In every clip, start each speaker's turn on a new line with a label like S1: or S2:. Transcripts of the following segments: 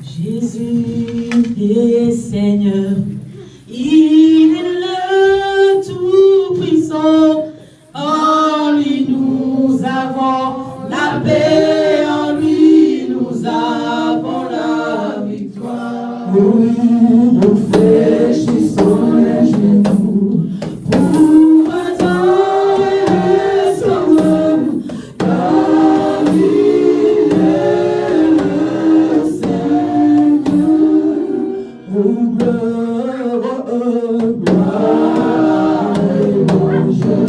S1: Jésus est Seigneur, il est le Tout-Puissant. En lui nous avons la paix, en lui nous avons la victoire. Oui, nous fléchissons les genoux pour attendre le Sauveur, car il est le Seigneur. Oh, gloire, gloire et bonjour.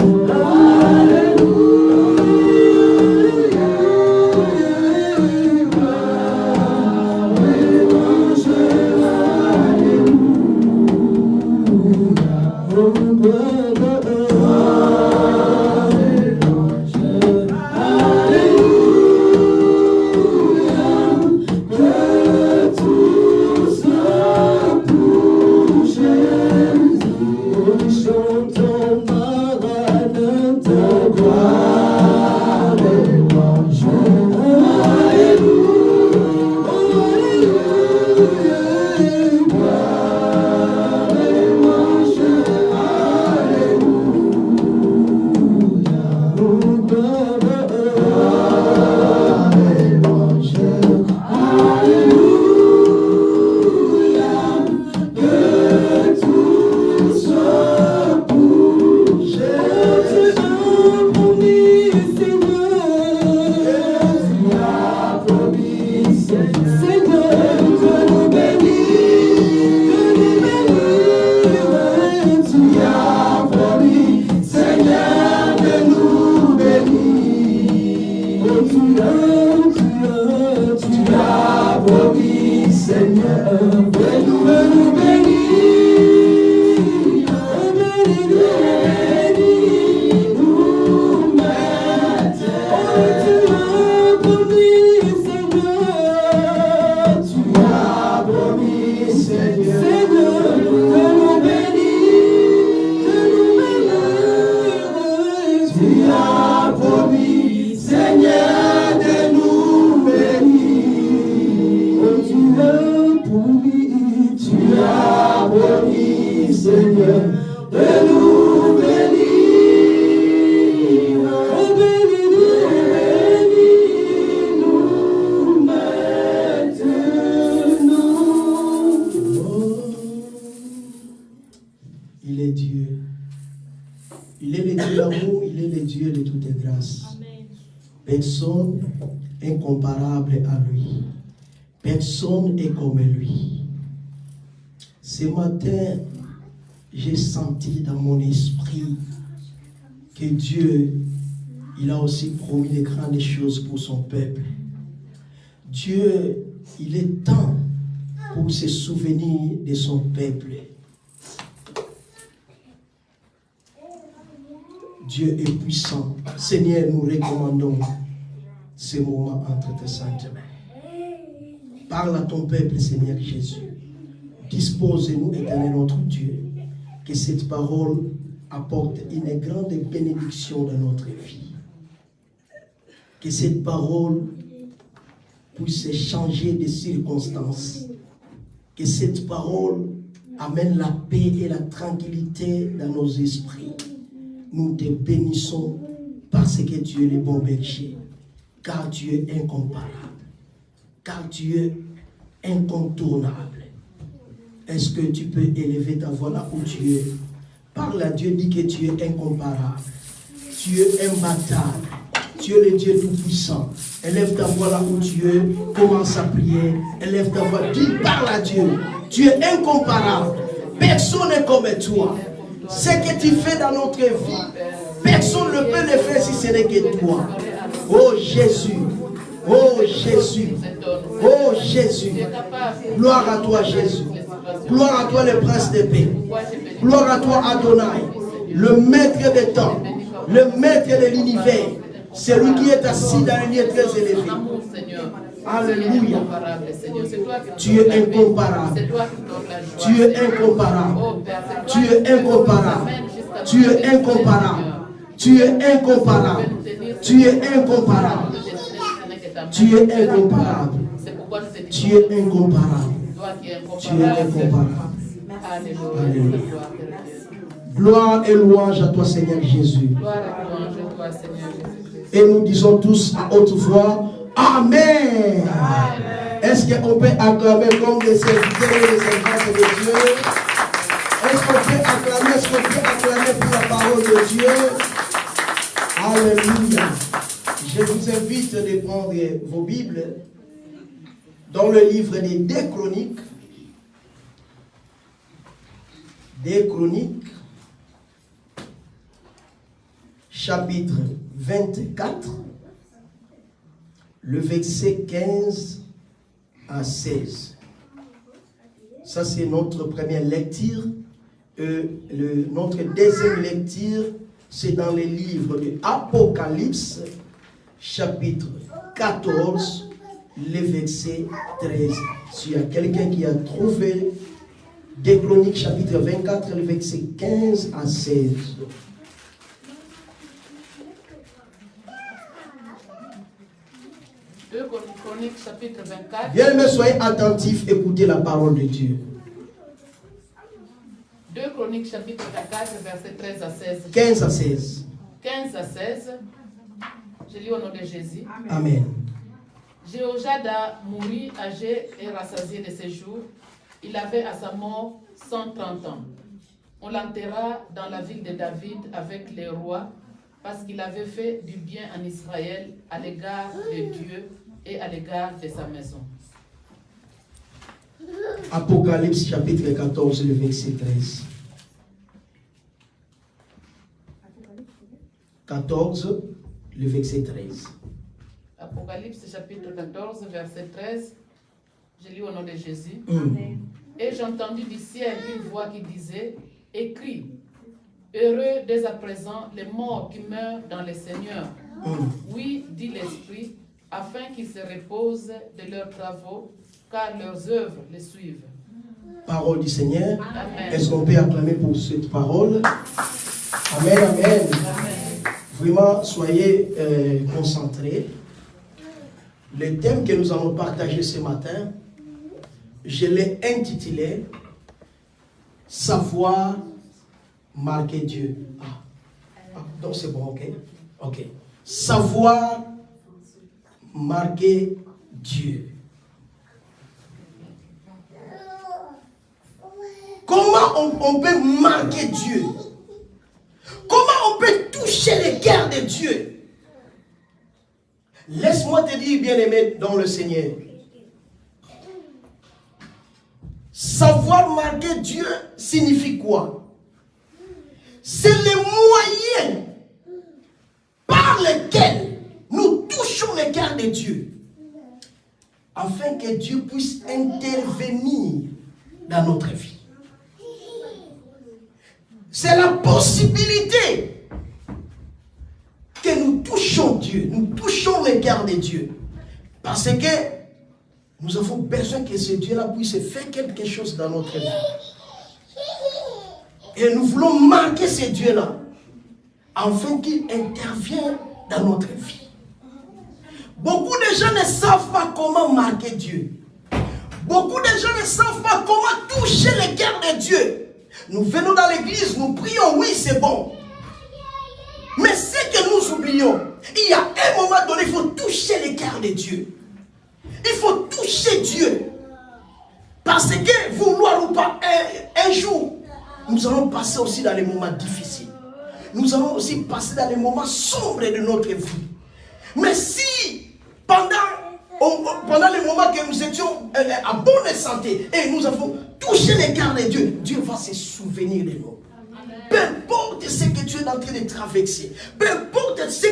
S2: Il est Dieu. Il est le Dieu d'amour, il est le Dieu de toutes les grâces. Personne incomparable à lui. Personne est comme lui. Ce matin, j'ai senti dans mon esprit que Dieu, il a aussi promis de grandes choses pour son peuple. Dieu, il est temps pour se souvenir de son peuple. Dieu est puissant. Seigneur, nous recommandons ce moment entre tes saintes mains. Parle à ton peuple, Seigneur Jésus. Dispose-nous, éternel notre Dieu, que cette parole apporte une grande bénédiction dans notre vie. Que cette parole puisse changer de circonstances. Que cette parole amène la paix et la tranquillité dans nos esprits. Nous te bénissons parce que tu es le bon berger, car tu es incomparable, car tu es incontournable. Est-ce que tu peux élever ta voix là où tu es? Parle à Dieu, dis que tu es incomparable, tu es imbattable, tu es le Dieu tout-puissant. Élève ta voix là où tu es, commence à prier, élève ta voix, dis, parle à Dieu, tu es incomparable, personne n'est comme toi. Ce que tu fais dans notre vie, personne ne peut le faire si ce n'est que toi. Oh Jésus, oh Jésus, oh Jésus. Gloire à toi Jésus. Gloire à toi le prince de paix. Gloire à toi Adonai, le maître des temps, le maître de l'univers. Celui qui est assis dans un lieu très élevé. Alléluia. Tu es incomparable. Tu es incomparable. Tu es incomparable. Tu es incomparable. Tu es incomparable. Tu es incomparable. Tu es incomparable.
S1: C'est pourquoi nous te disons,
S2: Tu es incomparable.
S1: toi qui es
S2: Tu es incomparable.
S1: Alléluia.
S2: Gloire et louange à toi, Seigneur Jésus.
S1: Gloire et louange à toi, Seigneur Jésus.
S2: Et nous disons tous à haute voix, Amen. Est-ce qu'on peut acclamer comme des serviteurs et des servantes de Dieu? Est-ce qu'on peut acclamer pour la parole de Dieu? Alléluia. Je vous invite de prendre vos Bibles dans le livre des 2 Chroniques. 2 Chroniques, chapitre 24, le verset 15 à 16. Ça, c'est notre première lecture. Notre deuxième lecture, c'est dans les livres de Apocalypse, chapitre 14, le verset 13. S'il y a quelqu'un qui a trouvé 2 Chroniques, chapitre 24, le verset 15 à 16.
S1: Chroniques, chapitre 24.
S2: Bien-aimés, soyez attentifs, écoutez la parole de Dieu.
S1: 2 Chroniques, chapitre 24, verset 13 à 16.
S2: 15 à 16.
S1: 15 à 16. Je lis au nom de Jésus.
S2: Amen.
S1: Jéhojada mourut âgé et rassasié de ses jours. Il avait à sa mort 130 ans. On l'enterra dans la ville de David avec les rois parce qu'il avait fait du bien en Israël à l'égard de Dieu et à l'égard de sa maison.
S2: Apocalypse chapitre 14, le verset 13. 14, le verset 13.
S1: Apocalypse chapitre 14, verset 13. Je lis au nom de Jésus.
S2: Amen.
S1: Et j'entendis du ciel une voix qui disait, écris, heureux dès à présent les morts qui meurent dans le Seigneur. Oui, dit l'Esprit, afin qu'ils se reposent de leurs travaux, car leurs œuvres les suivent.
S2: Parole du Seigneur.
S1: Amen.
S2: Est-ce qu'on peut acclamer pour cette parole? Amen, amen.
S1: Amen.
S2: Vraiment, soyez concentrés. Le thème que nous allons partager ce matin, je l'ai intitulé « Savoir marquer Dieu ». Donc c'est bon, ok? Ok. Savoir marquer Dieu. Comment on peut marquer Dieu? Comment on peut toucher les cœurs de Dieu? Laisse-moi te dire, bien-aimé dans le Seigneur. Savoir marquer Dieu signifie quoi? C'est le moyen par lequel nous touchons les cœurs de Dieu, afin que Dieu puisse intervenir dans notre vie. C'est la possibilité que nous touchons Dieu, nous touchons les cœurs de Dieu. Parce que nous avons besoin que ce Dieu-là puisse faire quelque chose dans notre vie. Et nous voulons marquer ce Dieu-là, afin qu'il intervienne dans notre vie. Beaucoup de gens ne savent pas comment marquer Dieu. Beaucoup de gens ne savent pas comment toucher les cœurs de Dieu. Nous venons dans l'église, nous prions, oui, c'est bon. Mais ce que nous oublions, il y a un moment donné, il faut toucher les cœurs de Dieu. Il faut toucher Dieu. Parce que, vouloir ou pas, un jour, nous allons passer aussi dans les moments difficiles. Nous allons aussi passer dans les moments sombres de notre vie. Mais si, pendant les moments que nous étions à bonne santé, et nous avons touché les cœurs de Dieu, Dieu va se souvenir de nous. Peu importe ce que tu es en train de traverser, peu importe ce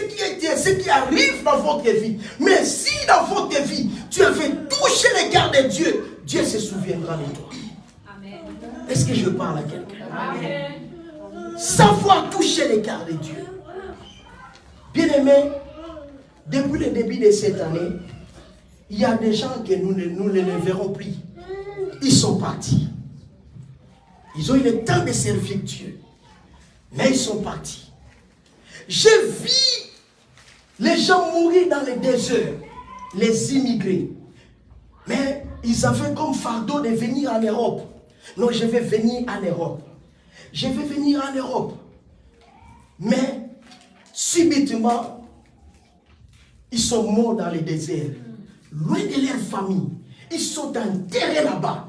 S2: qui arrive dans votre vie, mais si dans votre vie, tu avais touché les cœurs de Dieu, Dieu se souviendra de toi. Est-ce que je parle à quelqu'un? Savoir toucher les cœurs de Dieu. Bien-aimés, depuis le début de cette année, il y a des gens que nous ne verrons plus. Ils sont partis. Ils ont eu le temps de servir Dieu. Mais ils sont partis. J'ai vu les gens mourir dans les déserts. les immigrés. Mais ils avaient comme fardeau de venir en Europe. Non, je vais venir en Europe. Je vais venir en Europe. Mais, subitement, ils sont morts dans le désert. Loin de leur famille. Ils sont enterrés là-bas.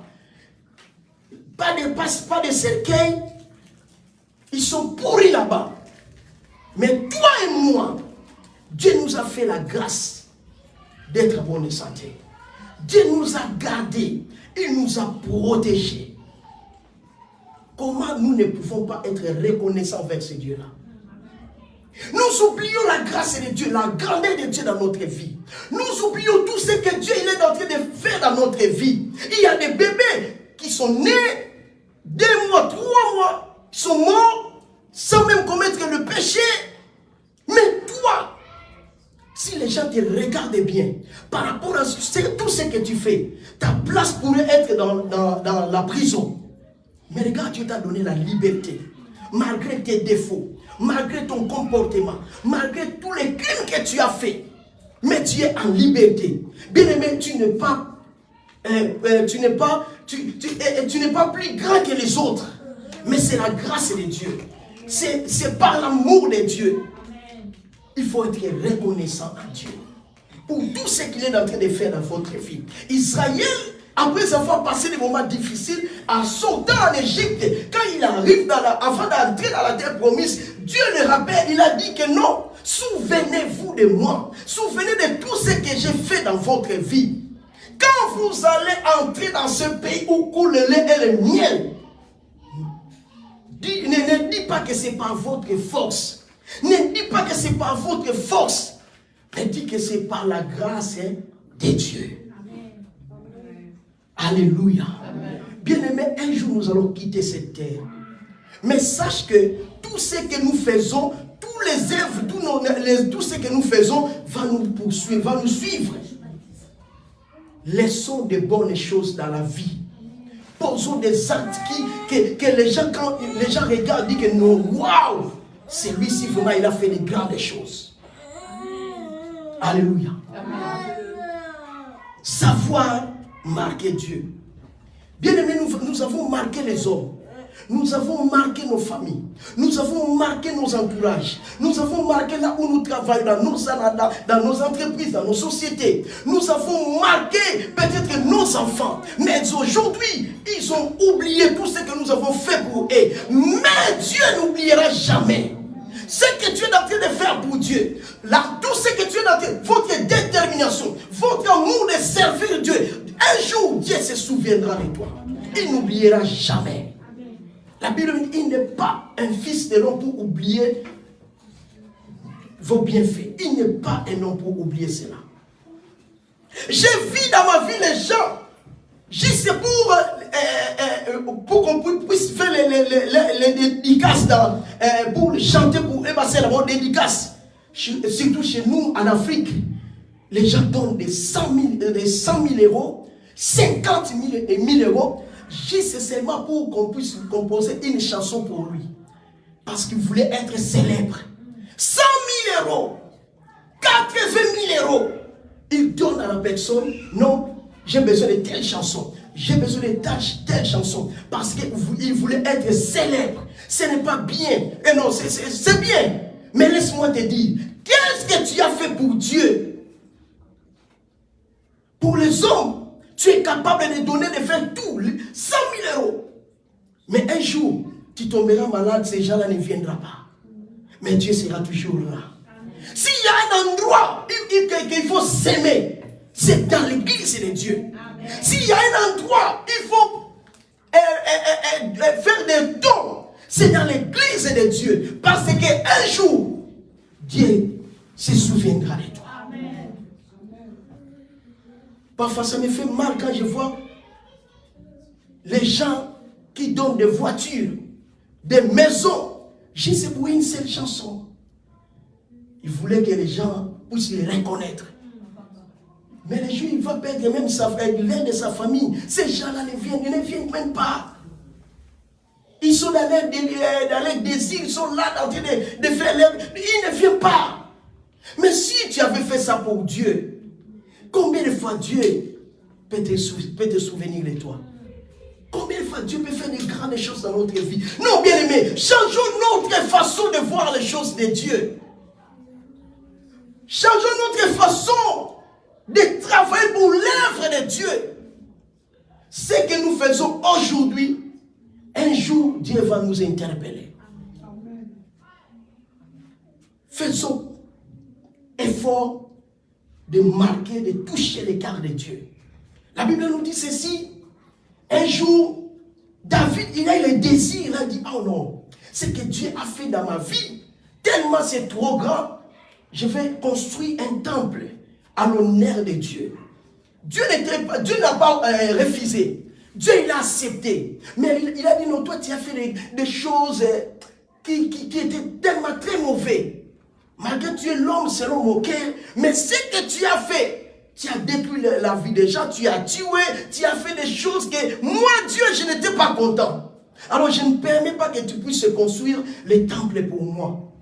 S2: Pas de cercueil. Ils sont pourris là-bas. Mais toi et moi, Dieu nous a fait la grâce d'être en bonne santé. Dieu nous a gardés. Il nous a protégés. Comment nous ne pouvons pas être reconnaissants envers ce Dieu-là? Nous oublions la grâce de Dieu, la grandeur de Dieu dans notre vie. Nous oublions tout ce que Dieu il est en train de faire dans notre vie. Il y a des bébés qui sont nés 2 mois, 3 mois, qui sont morts sans même commettre le péché. Mais toi, si les gens te regardent bien, par rapport à tout ce que tu fais, ta place pourrait être dans la prison. Mais regarde, Dieu t'a donné la liberté, malgré tes défauts, malgré ton comportement, malgré tous les crimes que tu as faits. Mais tu es en liberté. Bien aimé, tu n'es pas plus grand que les autres. Mais c'est la grâce de Dieu. C'est par l'amour de Dieu. Il faut être reconnaissant à Dieu pour tout ce qu'il est en train de faire dans votre vie. Israël, après avoir passé des moments difficiles, en sortant en Égypte, quand il arrive avant d'entrer dans la terre promise, Dieu le rappelle, il a dit que non, souvenez-vous de moi, souvenez de tout ce que j'ai fait dans votre vie. Quand vous allez entrer dans ce pays où coule le lait et le miel, ne dis pas que c'est par votre force. Ne dis pas que c'est par votre force. Mais dis que c'est par la grâce de Dieu. Amen. Alléluia. Bien-aimé, un jour nous allons quitter cette terre. Mais sache que tout ce que nous faisons, tous les œuvres, tout ce que nous faisons va nous poursuivre, va nous suivre. Laissons de bonnes choses dans la vie. Posons des actes que les gens, quand les gens regardent, disent que non, waouh, celui-ci vraiment il a fait de grandes choses. Alléluia. Amen. Savoir marquer Dieu. Bien aimé, nous avons marqué les hommes. Nous avons marqué nos familles. Nous avons marqué nos entourages. Nous avons marqué là où nous travaillons, dans nos entreprises, dans nos sociétés. Nous avons marqué peut-être nos enfants. Mais aujourd'hui, ils ont oublié tout ce que nous avons fait pour eux. Mais Dieu n'oubliera jamais. Ce que tu es en train de faire pour Dieu, là, tout ce que tu es en train, votre détermination, votre amour de servir Dieu, un jour Dieu se souviendra de toi. Il n'oubliera jamais. La Bible dit, il n'est pas un fils de l'homme pour oublier vos bienfaits. Il n'est pas un homme pour oublier cela. J'ai vu dans ma vie les gens, juste pour qu'on puisse faire les dédicaces, pour chanter pour passer la bonne dédicace. Surtout chez nous en Afrique, les gens donnent des 100 000 euros, 50 000 et 1000 euros. Juste seulement pour qu'on puisse composer une chanson pour lui. Parce qu'il voulait être célèbre. 100 000 euros. 80 000 euros. Il donne à la personne, non, j'ai besoin de telle chanson. J'ai besoin de telle chanson. Parce qu'il voulait être célèbre. Ce n'est pas bien. Et non, c'est bien. Mais laisse-moi te dire, qu'est-ce que tu as fait pour Dieu? Pour les hommes. Tu es capable de donner, de faire tout, 100 000 euros. Mais un jour, tu tomberas malade, ces gens-là ne viendront pas. Mais Dieu sera toujours là. S'il y a un endroit qu'il faut s'aimer, c'est dans l'église de Dieu. S'il y a un endroit, il faut faire des dons, c'est dans l'église de Dieu. Parce qu'un jour, Dieu se souviendra de toi. Parfois, ça me fait mal quand je vois les gens qui donnent des voitures, des maisons, juste pour une seule chanson. Il voulait que les gens puissent les reconnaître. Mais les jours, il va perdre même l'un de sa famille. Ces gens-là ne viennent même pas. Ils sont dans leur désir, ils sont là en train de faire leur... Ils ne viennent pas. Mais si tu avais fait ça pour Dieu, Combien de fois Dieu peut te souvenir de toi? Combien de fois Dieu peut faire de grandes choses dans notre vie? Non, bien-aimés, changeons notre façon de voir les choses de Dieu. Changeons notre façon de travailler pour l'œuvre de Dieu. Ce que nous faisons aujourd'hui, un jour, Dieu va nous interpeller. Faisons effort de marquer, de toucher les cœurs de Dieu. La Bible nous dit ceci. Un jour, David, il a eu le désir, il a dit, oh non, ce que Dieu a fait dans ma vie, tellement c'est trop grand, je vais construire un temple à l'honneur de Dieu. Dieu n'a pas refusé. Dieu, il a accepté. Mais il a dit, non, toi, tu as fait des choses qui étaient tellement très mauvaises. Malgré que tu es l'homme selon mon cœur, mais ce que tu as fait, tu as détruit la vie des gens, tu as tué, tu as fait des choses que moi, Dieu, je n'étais pas content. Alors, je ne permets pas que tu puisses construire les temples pour moi.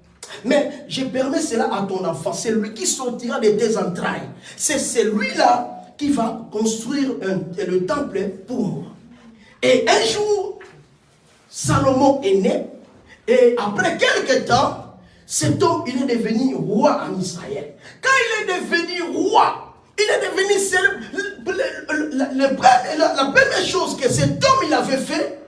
S2: Mais je permets cela à ton enfant. C'est lui qui sortira de tes entrailles. C'est celui-là qui va construire le temple pour moi. Et un jour, Salomon est né. Et après quelques temps, cet homme, il est devenu roi en Israël. Quand il est devenu roi, il est devenu la première chose que cet homme il avait fait,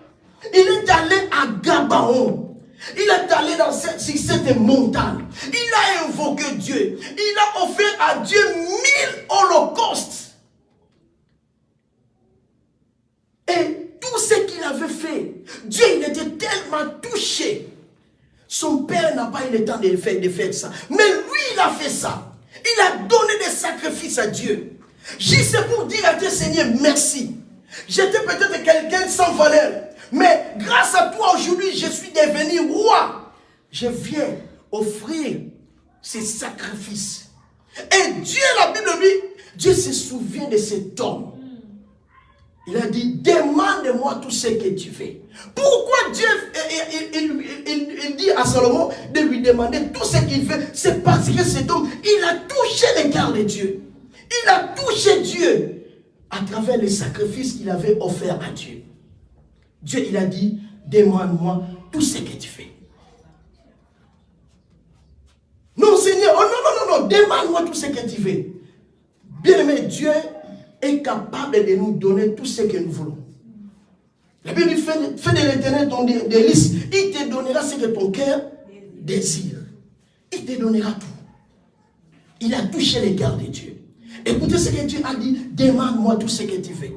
S2: il est allé à Gabaon. Il est allé sur cette montagne. Il a invoqué Dieu. Il a offert à Dieu 1000 holocaustes. Et tout ce qu'il avait fait, Dieu il était tellement touché. Son père n'a pas eu le temps de faire ça. Mais lui, il a fait ça. Il a donné des sacrifices à Dieu. Juste pour dire à Dieu, Seigneur, merci. J'étais peut-être quelqu'un sans valeur. Mais grâce à toi, aujourd'hui, je suis devenu roi. Je viens offrir ces sacrifices. Et Dieu, la Bible dit, Dieu se souvient de cet homme. Il a dit, demande-moi tout ce que tu fais. Pourquoi Dieu, il dit à Salomon de lui demander tout ce qu'il fait? C'est parce que cet homme, il a touché les cœurs de Dieu. Il a touché Dieu à travers les sacrifices qu'il avait offerts à Dieu. Dieu, il a dit, demande-moi tout ce que tu fais. Non, Seigneur, oh non, demande-moi tout ce que tu fais. Bien-aimé, Dieu est capable de nous donner tout ce que nous voulons. La Bible dit, fais de l'Éternel ton délice. Il te donnera ce que ton cœur désire. Il te donnera tout. Il a touché les cœurs de Dieu. Écoutez ce que Dieu a dit, demande-moi tout ce que tu veux.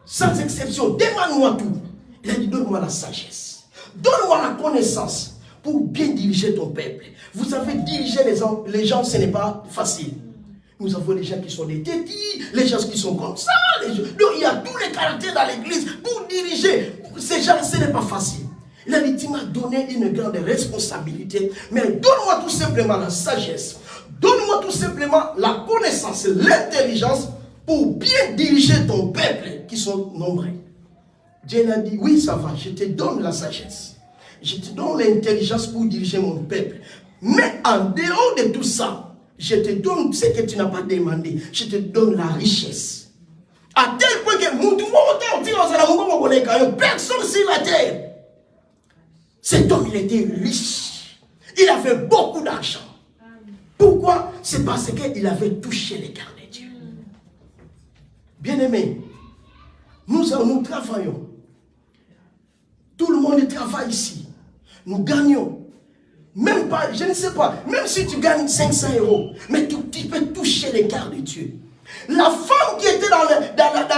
S2: Sans exception, demande-moi tout. Il a dit, donne-moi la sagesse. Donne-moi la connaissance pour bien diriger ton peuple. Vous savez, diriger les gens, ce n'est pas facile. Nous avons des gens qui sont des tétis, les gens qui sont comme ça. Donc, il y a tous les caractères dans l'église pour diriger. Ces gens, ce n'est pas facile. Il a dit, tu m'as donné une grande responsabilité, mais donne-moi tout simplement la sagesse. Donne-moi tout simplement la connaissance, l'intelligence pour bien diriger ton peuple qui sont nombreux. Dieu a dit, oui, ça va, je te donne la sagesse. Je te donne l'intelligence pour diriger mon peuple. Mais en dehors de tout ça, je te donne ce que tu n'as pas demandé. Je te donne la richesse. À tel point que personne sur la terre. Cet homme, il était riche. Il avait beaucoup d'argent. Pourquoi? C'est parce qu'il avait touché les cœurs de Dieu. Bien-aimés, nous travaillons. Tout le monde travaille ici. Nous gagnons. Même pas, je ne sais pas, même si tu gagnes 500 €, mais tu peux toucher les cœurs de Dieu. La femme qui était dans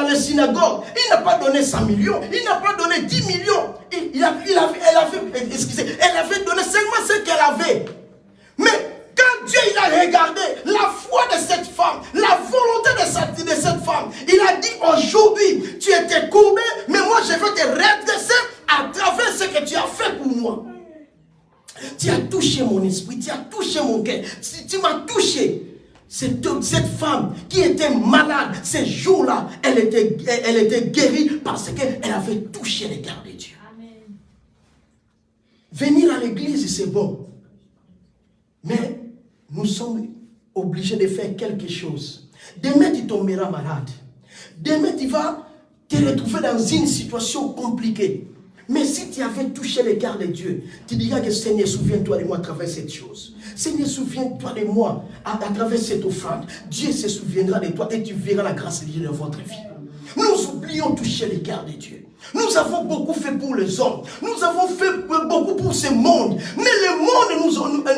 S2: la synagogue, il n'a pas donné 100 millions, il n'a pas donné 10 millions. Elle avait donné seulement ce qu'elle avait. Mais quand Dieu il a regardé la foi de cette femme, la volonté de cette femme, il a dit aujourd'hui, tu étais courbé, mais moi je veux te redresser à travers ce que tu as fait pour moi. Tu as touché mon esprit, tu as touché mon cœur, tu m'as touché. Cette femme qui était malade, ces jours-là, elle était guérie parce qu'elle avait touché les cœurs de Dieu. Amen. Venir à l'église, c'est bon. Mais nous sommes obligés de faire quelque chose. Demain, tu tomberas malade. Demain, tu vas te retrouver dans une situation compliquée. Mais si tu avais touché le cœur de Dieu, tu diras que Seigneur, souviens-toi de moi à travers cette chose. Seigneur, souviens-toi de moi à travers cette offrande. Dieu se souviendra de toi et tu verras la grâce de Dieu dans votre vie. Nous oublions toucher le cœur de Dieu. Nous avons beaucoup fait pour les hommes. Nous avons fait beaucoup pour ce monde. Mais le monde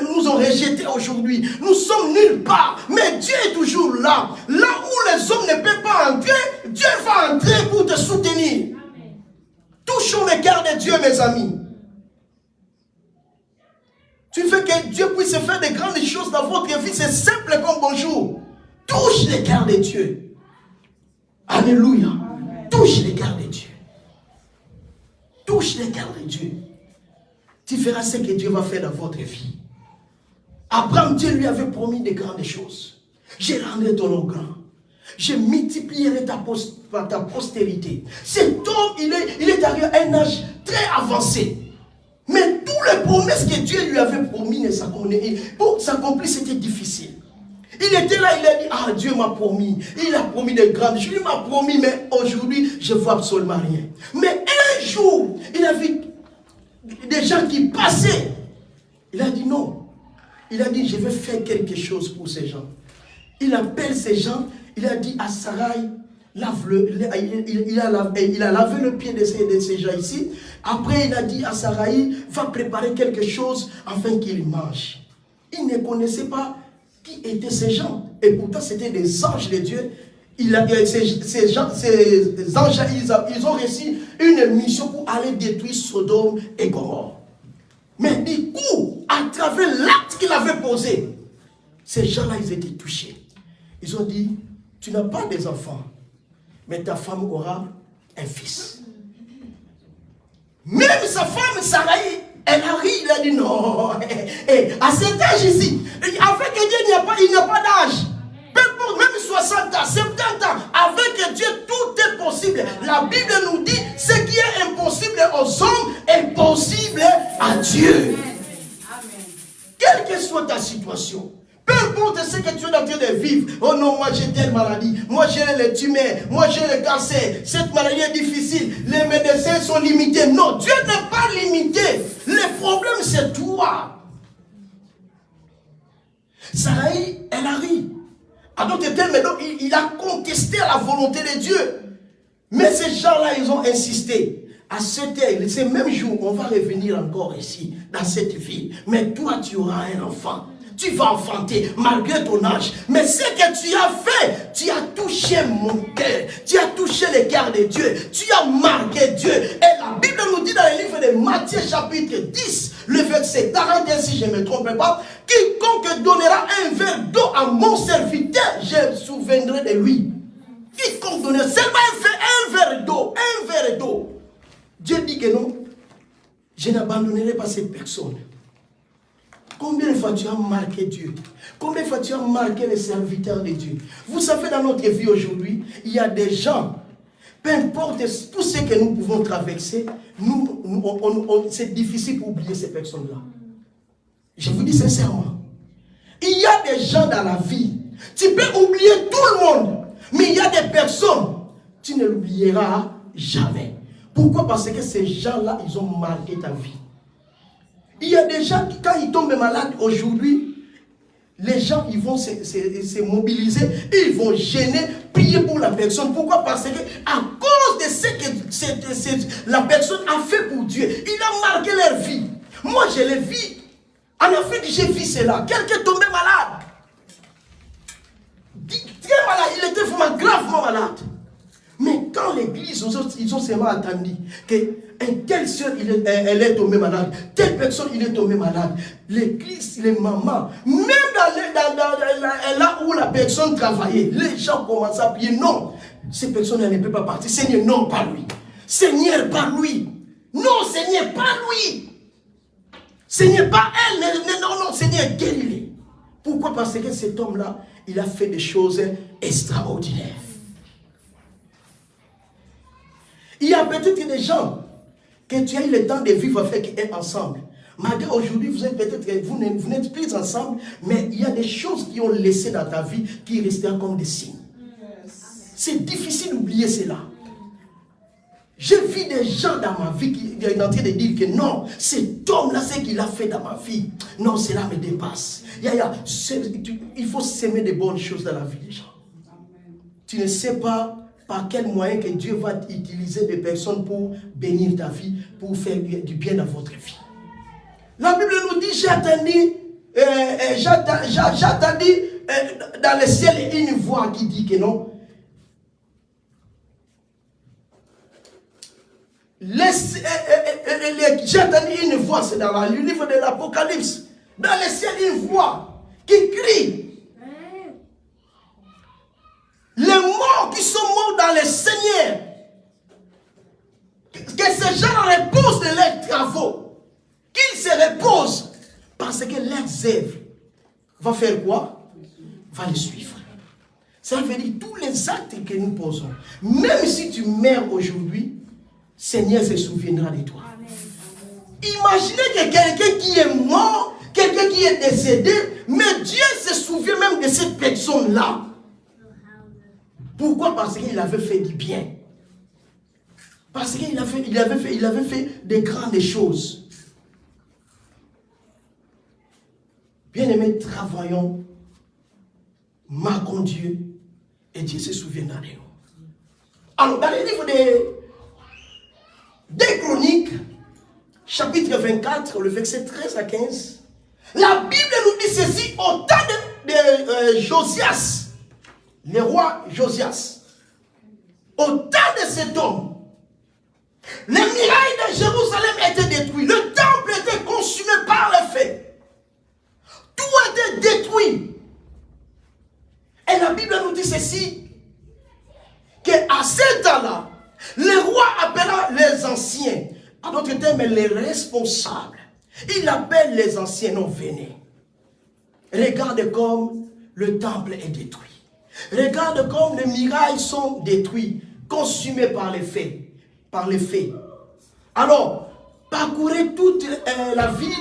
S2: nous ont rejetés aujourd'hui. Nous sommes nulle part. Mais Dieu est toujours là. Là où les hommes ne peuvent pas entrer, Dieu va entrer pour te soutenir. Amen. Touchons le cœur de Dieu, mes amis. Tu fais que Dieu puisse faire de grandes choses dans votre vie. C'est simple comme bonjour. Touche le cœur de Dieu. Alléluia. Amen. Touche le cœur de Dieu. Touche le cœur de Dieu. Tu feras ce que Dieu va faire dans votre vie. Abraham, Dieu lui avait promis de grandes choses. Je rendrai ton nom grand. Je multiplierai ta postérité. Cet homme, il est arrivé à un âge très avancé. Mais toutes les promesses que Dieu lui avait promis pour s'accomplir, c'était difficile. Il était là, il a dit, ah, Dieu m'a promis. Il a promis de grandes choses. Il m'a promis, mais aujourd'hui, je ne vois absolument rien. Mais un jour, il a vu des gens qui passaient. Il a dit non. Il a dit, je vais faire quelque chose pour ces gens. Il appelle ces gens. Il a dit à Sarai, lave-le. Il a lavé le pied de ces gens ici. Après, il a dit à Sarai, va préparer quelque chose afin qu'ils mangent. Il ne connaissait pas qui étaient ces gens. Et pourtant, c'était des anges de Dieu. Ces anges, ils ont reçu une mission pour aller détruire Sodome et Gomorrhe. Mais du coup, à travers l'acte qu'il avait posé, ces gens-là, ils étaient touchés. Ils ont dit, tu n'as pas des enfants, mais ta femme aura un fils. Même sa femme, Sarai, elle a ri, il a dit non. À cet âge ici, avec Dieu, il n'y a pas d'âge. Même 60 ans, 70 ans, avec Dieu, tout est possible. La Bible nous dit, ce qui est impossible aux hommes est possible à Dieu. Quelle que soit ta situation, peu importe ce que tu es en train de vivre. Oh non, moi j'ai telle maladie. Moi j'ai le tumeur. Moi j'ai le cancer. Cette maladie est difficile. Les médecins sont limités. Non, Dieu n'est pas limité. Le problème c'est toi. Sarai, elle a ri. À d'autres termes, il a contesté la volonté de Dieu. Mais ces gens-là, ils ont insisté. À cette heure, ce même jour, on va revenir encore ici, dans cette ville. Mais toi, tu auras un enfant. Tu vas enfanter malgré ton âge. Mais ce que tu as fait, tu as touché mon cœur. Tu as touché le cœur de Dieu. Tu as marqué Dieu. Et la Bible nous dit dans le livre de Matthieu chapitre 10, le verset 41, si je ne me trompe pas, quiconque donnera un verre d'eau à mon serviteur, je me souviendrai de lui. Quiconque donnera seulement un verre d'eau. Dieu dit que non, je n'abandonnerai pas cette personne. Combien de fois tu as marqué Dieu? Combien de fois tu as marqué les serviteurs de Dieu? Vous savez, dans notre vie aujourd'hui, il y a des gens, peu importe tout ce que nous pouvons traverser, c'est difficile pour oublier ces personnes-là. Je vous dis sincèrement, il y a des gens dans la vie, tu peux oublier tout le monde, mais il y a des personnes, tu ne l'oublieras jamais. Pourquoi? Parce que ces gens-là, ils ont marqué ta vie. Il y a des gens qui, quand ils tombent malades aujourd'hui, les gens ils vont se mobiliser, ils vont gêner, prier pour la personne. Pourquoi? Parce que à cause de ce que la personne a fait pour Dieu, il a marqué leur vie. Moi, je l'ai vu. En Afrique, j'ai vu cela. Quelqu'un tombait malade. Très malade. Il était vraiment gravement malade. Mais quand l'église, ils ont seulement attendu qu'une telle soeur, elle est tombée malade, telle personne, il est tombé malade. L'église, les mamans, même là où la personne travaillait, les gens commençaient à prier. Non, ces personnes, elles ne peuvent pas partir. Seigneur, non, pas lui. Seigneur, pas lui. Non, Seigneur, pas lui. Seigneur, pas elle. Non, Seigneur, guéris-les. Pourquoi? Parce que cet homme-là, il a fait des choses extraordinaires. Il y a peut-être des gens que tu as eu le temps de vivre avec eux ensemble. Malgré aujourd'hui, vous êtes peut-être, vous n'êtes plus ensemble, mais il y a des choses qui ont laissé dans ta vie qui resteront comme des signes. C'est difficile d'oublier cela. J'ai vu des gens dans ma vie qui sont en train de dire que non, cet homme-là, c'est qu'il a fait dans ma vie. Non, cela me dépasse. Il faut s'aimer de bonnes choses dans la vie des gens. Tu ne sais pas par quel moyen que Dieu va utiliser des personnes pour bénir ta vie, pour faire du bien dans votre vie. La Bible nous dit, j'ai attendu dans le ciel une voix qui dit que non. J'ai entendu une voix, c'est dans le livre de l'Apocalypse. Dans le ciel, une voix qui crie. Les morts qui sont morts dans le Seigneur, que ces gens reposent de leurs travaux, qu'ils se reposent, parce que leurs œuvres vont faire quoi? Va les suivre. Ça veut dire tous les actes que nous posons, même si tu meurs aujourd'hui, Seigneur se souviendra de toi. Imaginez que quelqu'un qui est mort, quelqu'un qui est décédé, mais Dieu se souvient même de cette personne-là. Pourquoi? Parce qu'il avait fait du bien. Parce qu'il avait fait de grandes choses. Bien-aimés, travaillons, marquons Dieu, et Dieu se souviendra de nous. Alors, dans le livre des Chroniques, chapitre 24, le verset 13 à 15, la Bible nous dit ceci au temps de Josias. Le roi Josias, au temps de cet homme, les murailles de Jérusalem étaient détruites, le temple était consumé par le feu, tout était détruit. Et la Bible nous dit ceci, qu'à ce temps-là, le roi appela les anciens, en d'autres termes les responsables. Il appelle les anciens, non, venez. Regarde comme le temple est détruit. Regarde comme les murailles sont détruites, consumées par les feux. Alors, parcourez toute la ville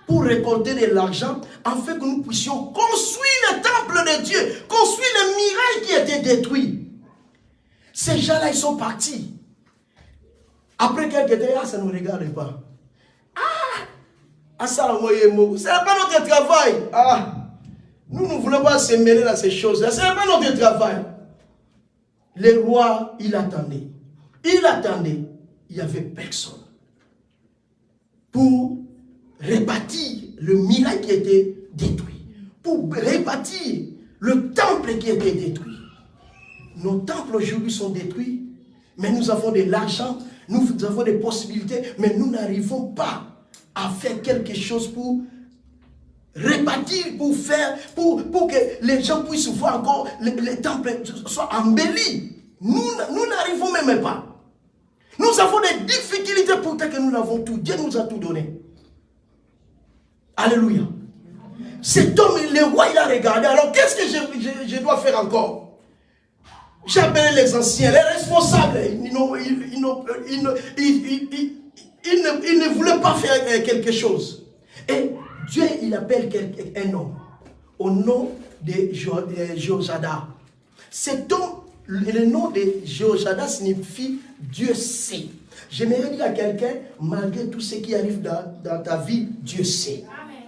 S2: pour récolter de l'argent, afin que nous puissions construire le temple de Dieu, construire les murailles qui étaient détruites. Ces gens-là, ils sont partis. Après quelques temps, ça ne nous regarde pas. Ça n'est pas notre travail. Nous ne voulons pas se mêler dans ces choses-là. Ce n'est pas notre travail. Le roi, il attendait. Il n'y avait personne. Pour rebâtir le miracle qui était détruit. Pour rebâtir le temple qui était détruit. Nos temples aujourd'hui sont détruits. Mais nous avons de l'argent. Nous avons des possibilités. Mais nous n'arrivons pas à faire quelque chose pour rebâtir, pour que les gens puissent voir encore les temples soient embellis. Nous n'arrivons même pas. Nous avons des difficultés pourtant que nous avons tout. Dieu nous a tout donné. Alléluia. Cet homme, le roi, il a regardé. Alors qu'est-ce que je dois faire encore? J'ai appelé les anciens, les responsables. Ils ne voulaient pas faire quelque chose. Et Dieu, il appelle un homme au nom de Jéhoshada. Cet homme, le nom de Jéhoshada signifie Dieu sait. J'aimerais dire à quelqu'un, malgré tout ce qui arrive dans ta vie, Dieu sait. Amen.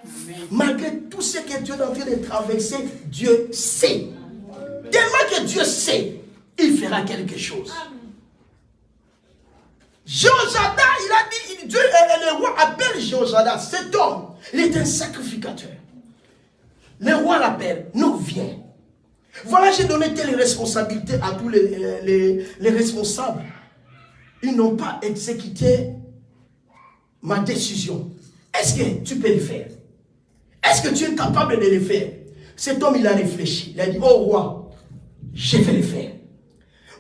S2: Malgré tout ce que tu es en train de traverser, Dieu sait. Tellement que Dieu sait, il fera quelque chose. Jéhoshada, il a dit, Dieu et le roi appellent Jéhoshada, cet homme, il est un sacrificateur. Le roi l'appelle, non, viens. Voilà, j'ai donné telle responsabilité à tous les responsables. Ils n'ont pas exécuté ma décision. Est-ce que tu peux le faire? Est-ce que tu es capable de le faire? Cet homme, il a réfléchi. Il a dit, oh roi, je vais le faire.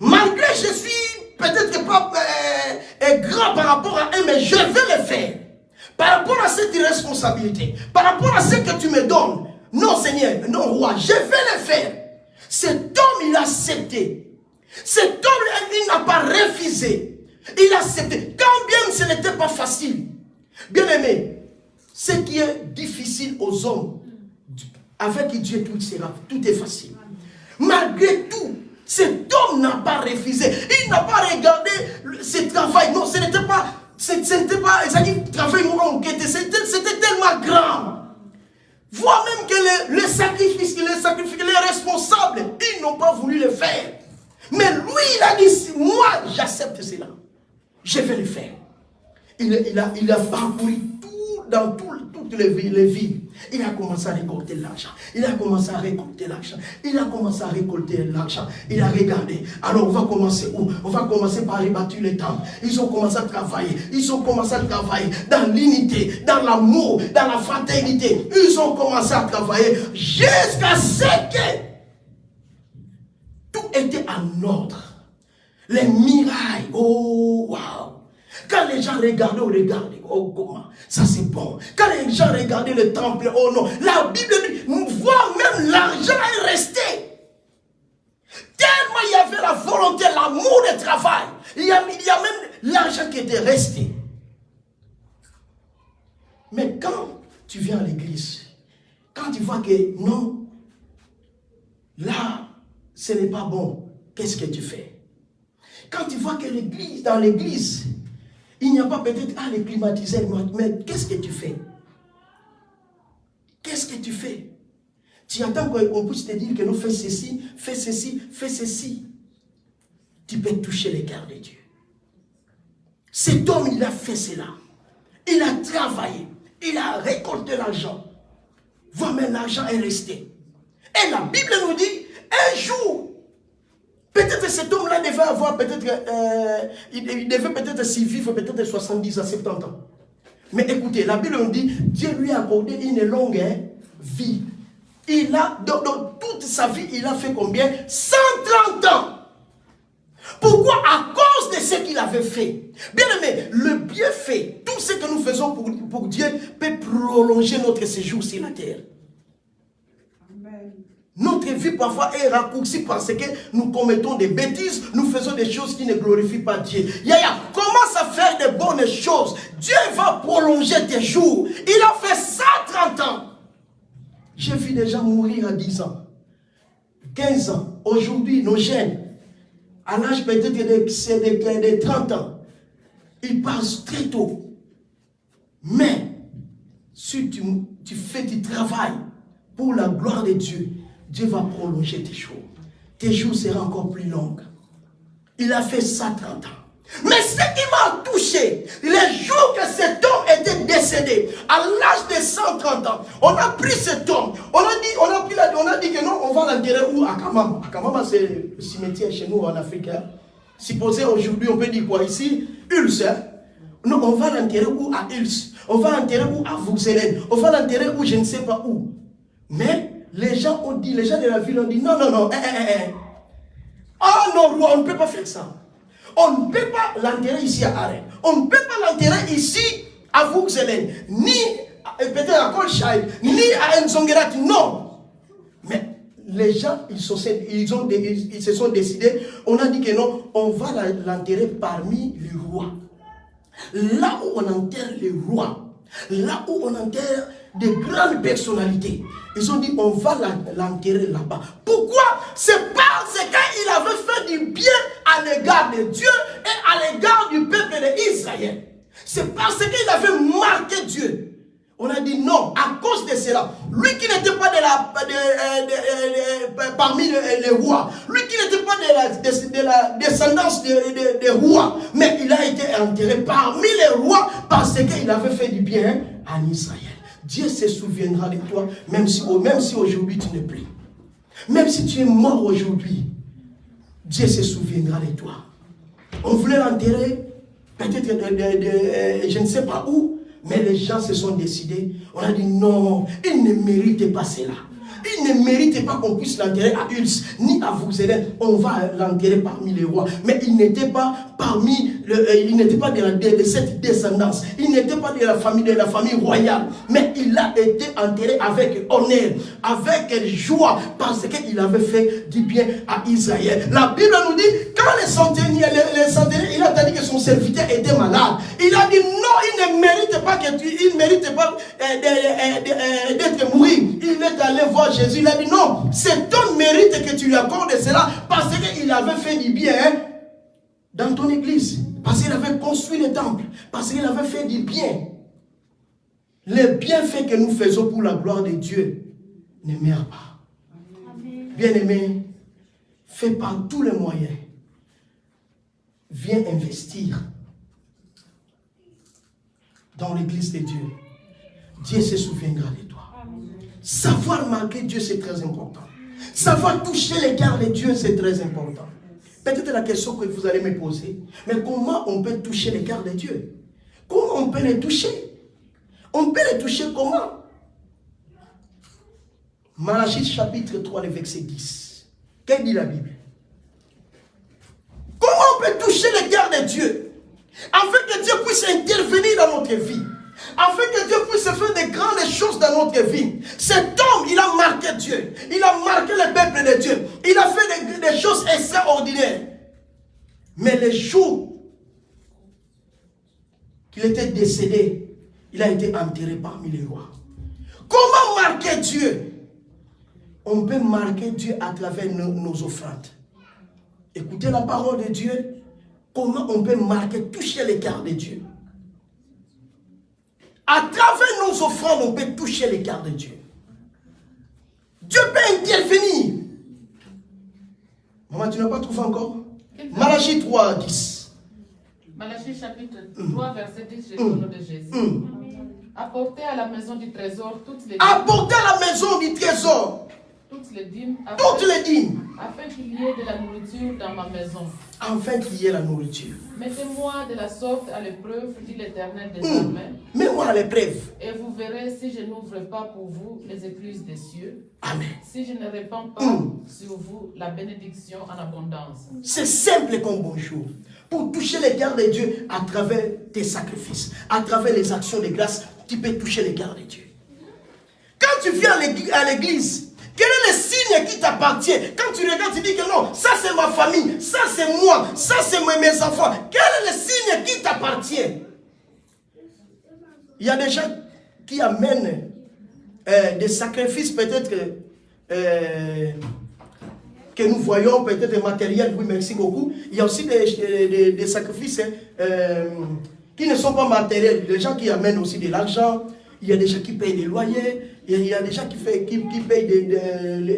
S2: Malgré que je suis peut-être pas grand par rapport à eux, mais je vais le faire. Par rapport à cette responsabilité, par rapport à ce que tu me donnes. Non, Seigneur, non, roi, je vais le faire. Cet homme, il a accepté. Cet homme, il n'a pas refusé. Il a accepté. Quand bien ce n'était pas facile. Bien aimé, Ce qui est difficile aux hommes, avec Dieu, tout est facile. Malgré tout, cet homme n'a pas refusé. Il n'a pas regardé ce travail. Non, ce n'était pas un travail enquête. C'était tellement grand. Voire même que les sacrifices, les responsables, ils n'ont pas voulu le faire. Mais lui, il a dit, moi, j'accepte cela. Je vais le faire. Il a parcouru dans toutes les villes. Il a commencé à récolter l'argent. Il a commencé à récolter l'argent. Il a commencé à récolter l'argent. Il a regardé. Alors on va commencer où? On va commencer par rebâtir les temples. Ils ont commencé à travailler. Ils ont commencé à travailler dans l'unité, dans l'amour, dans la fraternité. Ils ont commencé à travailler jusqu'à ce que tout était en ordre. Les mirailles. Oh, waouh! Quand les gens regardaient, on regardait, oh comment, ça c'est bon. Quand les gens regardaient le temple, oh non, la Bible dit, voire même l'argent est resté. Tellement il y avait la volonté, l'amour du travail, il y a même l'argent qui était resté. Mais quand tu viens à l'église, quand tu vois que non, là, ce n'est pas bon, qu'est-ce que tu fais? Quand tu vois que l'église, dans l'église, il n'y a pas peut-être les climatiseurs, mais qu'est-ce que tu fais? Qu'est-ce que tu fais? Tu attends qu'on puisse te dire que nous fais ceci, fais ceci, fais ceci. Tu peux toucher les cœurs de Dieu. Cet homme, il a fait cela. Il a travaillé. Il a récolté l'argent. Voire même l'argent est resté. Et la Bible nous dit, un jour, peut-être cet homme-là devait avoir peut-être, il devait peut-être s'y vivre peut-être 70 à 70 ans. Mais écoutez, la Bible nous dit, Dieu lui a accordé une longue vie. Il a, dans toute sa vie, il a fait combien? 130 ans. Pourquoi? À cause de ce qu'il avait fait. Bien aimé, le bienfait, tout ce que nous faisons pour Dieu peut prolonger notre séjour sur la terre. Notre vie parfois est raccourcie parce que nous commettons des bêtises, nous faisons des choses qui ne glorifient pas Dieu. Yaya, commence à faire de bonnes choses. Dieu va prolonger tes jours. Il a fait 130 ans. J'ai vu des gens mourir à 10 ans, 15 ans. Aujourd'hui, nos jeunes, à l'âge peut-être de 30 ans, ils passent très tôt. Mais, si tu fais du travail pour la gloire de Dieu, Dieu va prolonger tes jours. Tes jours seront encore plus longs. Il a fait ça 30 ans. Mais ce qui m'a touché, les jours que cet homme était décédé, à l'âge de 130 ans, on a pris cet homme, on a dit que non, on va l'enterrer où? À Kamama. À Kamama, c'est le cimetière chez nous en Afrique. Hein. Supposez aujourd'hui, on peut dire quoi ici? Ulce. Hein? Non, on va l'enterrer où? À Ulce. On va l'enterrer où? À Vauxhélène. On va l'enterrer où? Je ne sais pas où. Mais les gens ont dit, les gens de la ville ont dit, non, non, non, oh non, roi, on ne peut pas faire ça. On ne peut pas l'enterrer ici à Arène. On ne peut pas l'enterrer ici à Vauxhélène, ni peut-être à Colchai, ni à Nzongerat, non. Mais les gens, ils se sont décidés, on a dit que non, on va l'enterrer parmi les rois. Là où on enterre les rois, là où on enterre de grandes personnalités, ils ont dit on va l'enterrer là-bas. Pourquoi? C'est parce qu'il avait fait du bien à l'égard de Dieu et à l'égard du peuple d'Israël. C'est parce qu'il avait marqué Dieu. On a dit non, à cause de cela. Lui qui n'était pas parmi les rois, lui qui n'était pas de la descendance des rois, mais il a été enterré parmi les rois parce qu'il avait fait du bien en Israël. Dieu se souviendra de toi, même si aujourd'hui tu n'es plus. Même si tu es mort aujourd'hui, Dieu se souviendra de toi. On voulait l'enterrer, peut-être je ne sais pas où, mais les gens se sont décidés. On a dit non, il ne mérite pas cela. Il ne mérite pas qu'on puisse l'enterrer à Ulce, ni à Vauxhélène. On va l'enterrer parmi les rois. Mais il n'était pas il n'était pas de cette descendance. Il n'était pas de la famille royale. Mais il a été enterré avec honneur, avec joie, parce qu'il avait fait du bien à Israël. La Bible nous dit, quand les centeniers, il a dit que son serviteur était malade. Il a dit non, il ne mérite pas d'être mort. Il est allé voir Jésus. Il a dit non, c'est ton mérite que tu lui accordes cela parce qu'il avait fait du bien dans ton église. Parce qu'il avait construit le temple. Parce qu'il avait fait du bien. Les bienfaits que nous faisons pour la gloire de Dieu ne meurent pas. Bien-aimé, fais par tous les moyens. Viens investir dans l'église de Dieu. Dieu se souviendra de toi. Savoir marquer Dieu, c'est très important. Savoir toucher les cœurs de Dieu, c'est très important. Peut-être la question que vous allez me poser, mais comment on peut toucher les cœurs de Dieu? Comment on peut les toucher? On peut les toucher comment? Malachie chapitre 3, le verset 10. Qu'est-ce que dit la Bible? Comment on peut toucher les cœurs de Dieu? Afin que Dieu puisse intervenir dans notre vie. Afin que Dieu puisse faire de grandes choses dans notre vie. Cet homme, il a marqué Dieu. Il a marqué le peuple de Dieu. Il a fait des choses extraordinaires. Mais le jour qu'il était décédé, il a été enterré parmi les rois. Comment marquer Dieu? On peut marquer Dieu à travers nos offrandes. Écoutez la parole de Dieu. Comment on peut marquer, toucher les cœurs de Dieu? À travers nos offrandes, on peut toucher les cœurs de Dieu. Dieu peut intervenir. Maman, tu n'as pas trouvé encore? Malachie 3, 10.
S1: Malachie chapitre 3, verset 10, Jésus au nom de Jésus. Apportez à la maison du trésor toutes les dîmes.
S2: Apportez à la maison du trésor.
S1: Toutes les dîmes. Afin qu'il y ait de la nourriture dans ma maison.
S2: Afin qu'il y ait la nourriture.
S1: Mettez-moi de la sorte à l'épreuve, dit l'Éternel des armées.
S2: Mets-moi à l'épreuve.
S1: Et vous verrez si je n'ouvre pas pour vous les écluses des cieux.
S2: Amen.
S1: Si je ne répands pas sur vous la bénédiction en abondance.
S2: C'est simple comme bonjour. Pour toucher les cœurs de Dieu à travers tes sacrifices, à travers les actions de grâce, tu peux toucher les cœurs de Dieu. Quand tu viens à l'église, quel est le signe qui t'appartient? Quand tu regardes, tu dis que non, ça c'est ma famille, ça c'est moi, ça c'est mes enfants. Quel est le signe qui t'appartient? Il y a des gens qui amènent des sacrifices peut-être que nous voyons, peut-être matériels, oui merci beaucoup. Il y a aussi des sacrifices qui ne sont pas matériels. Des gens qui amènent aussi de l'argent. Il y a des gens qui payent des loyers. Il y a des gens qui payent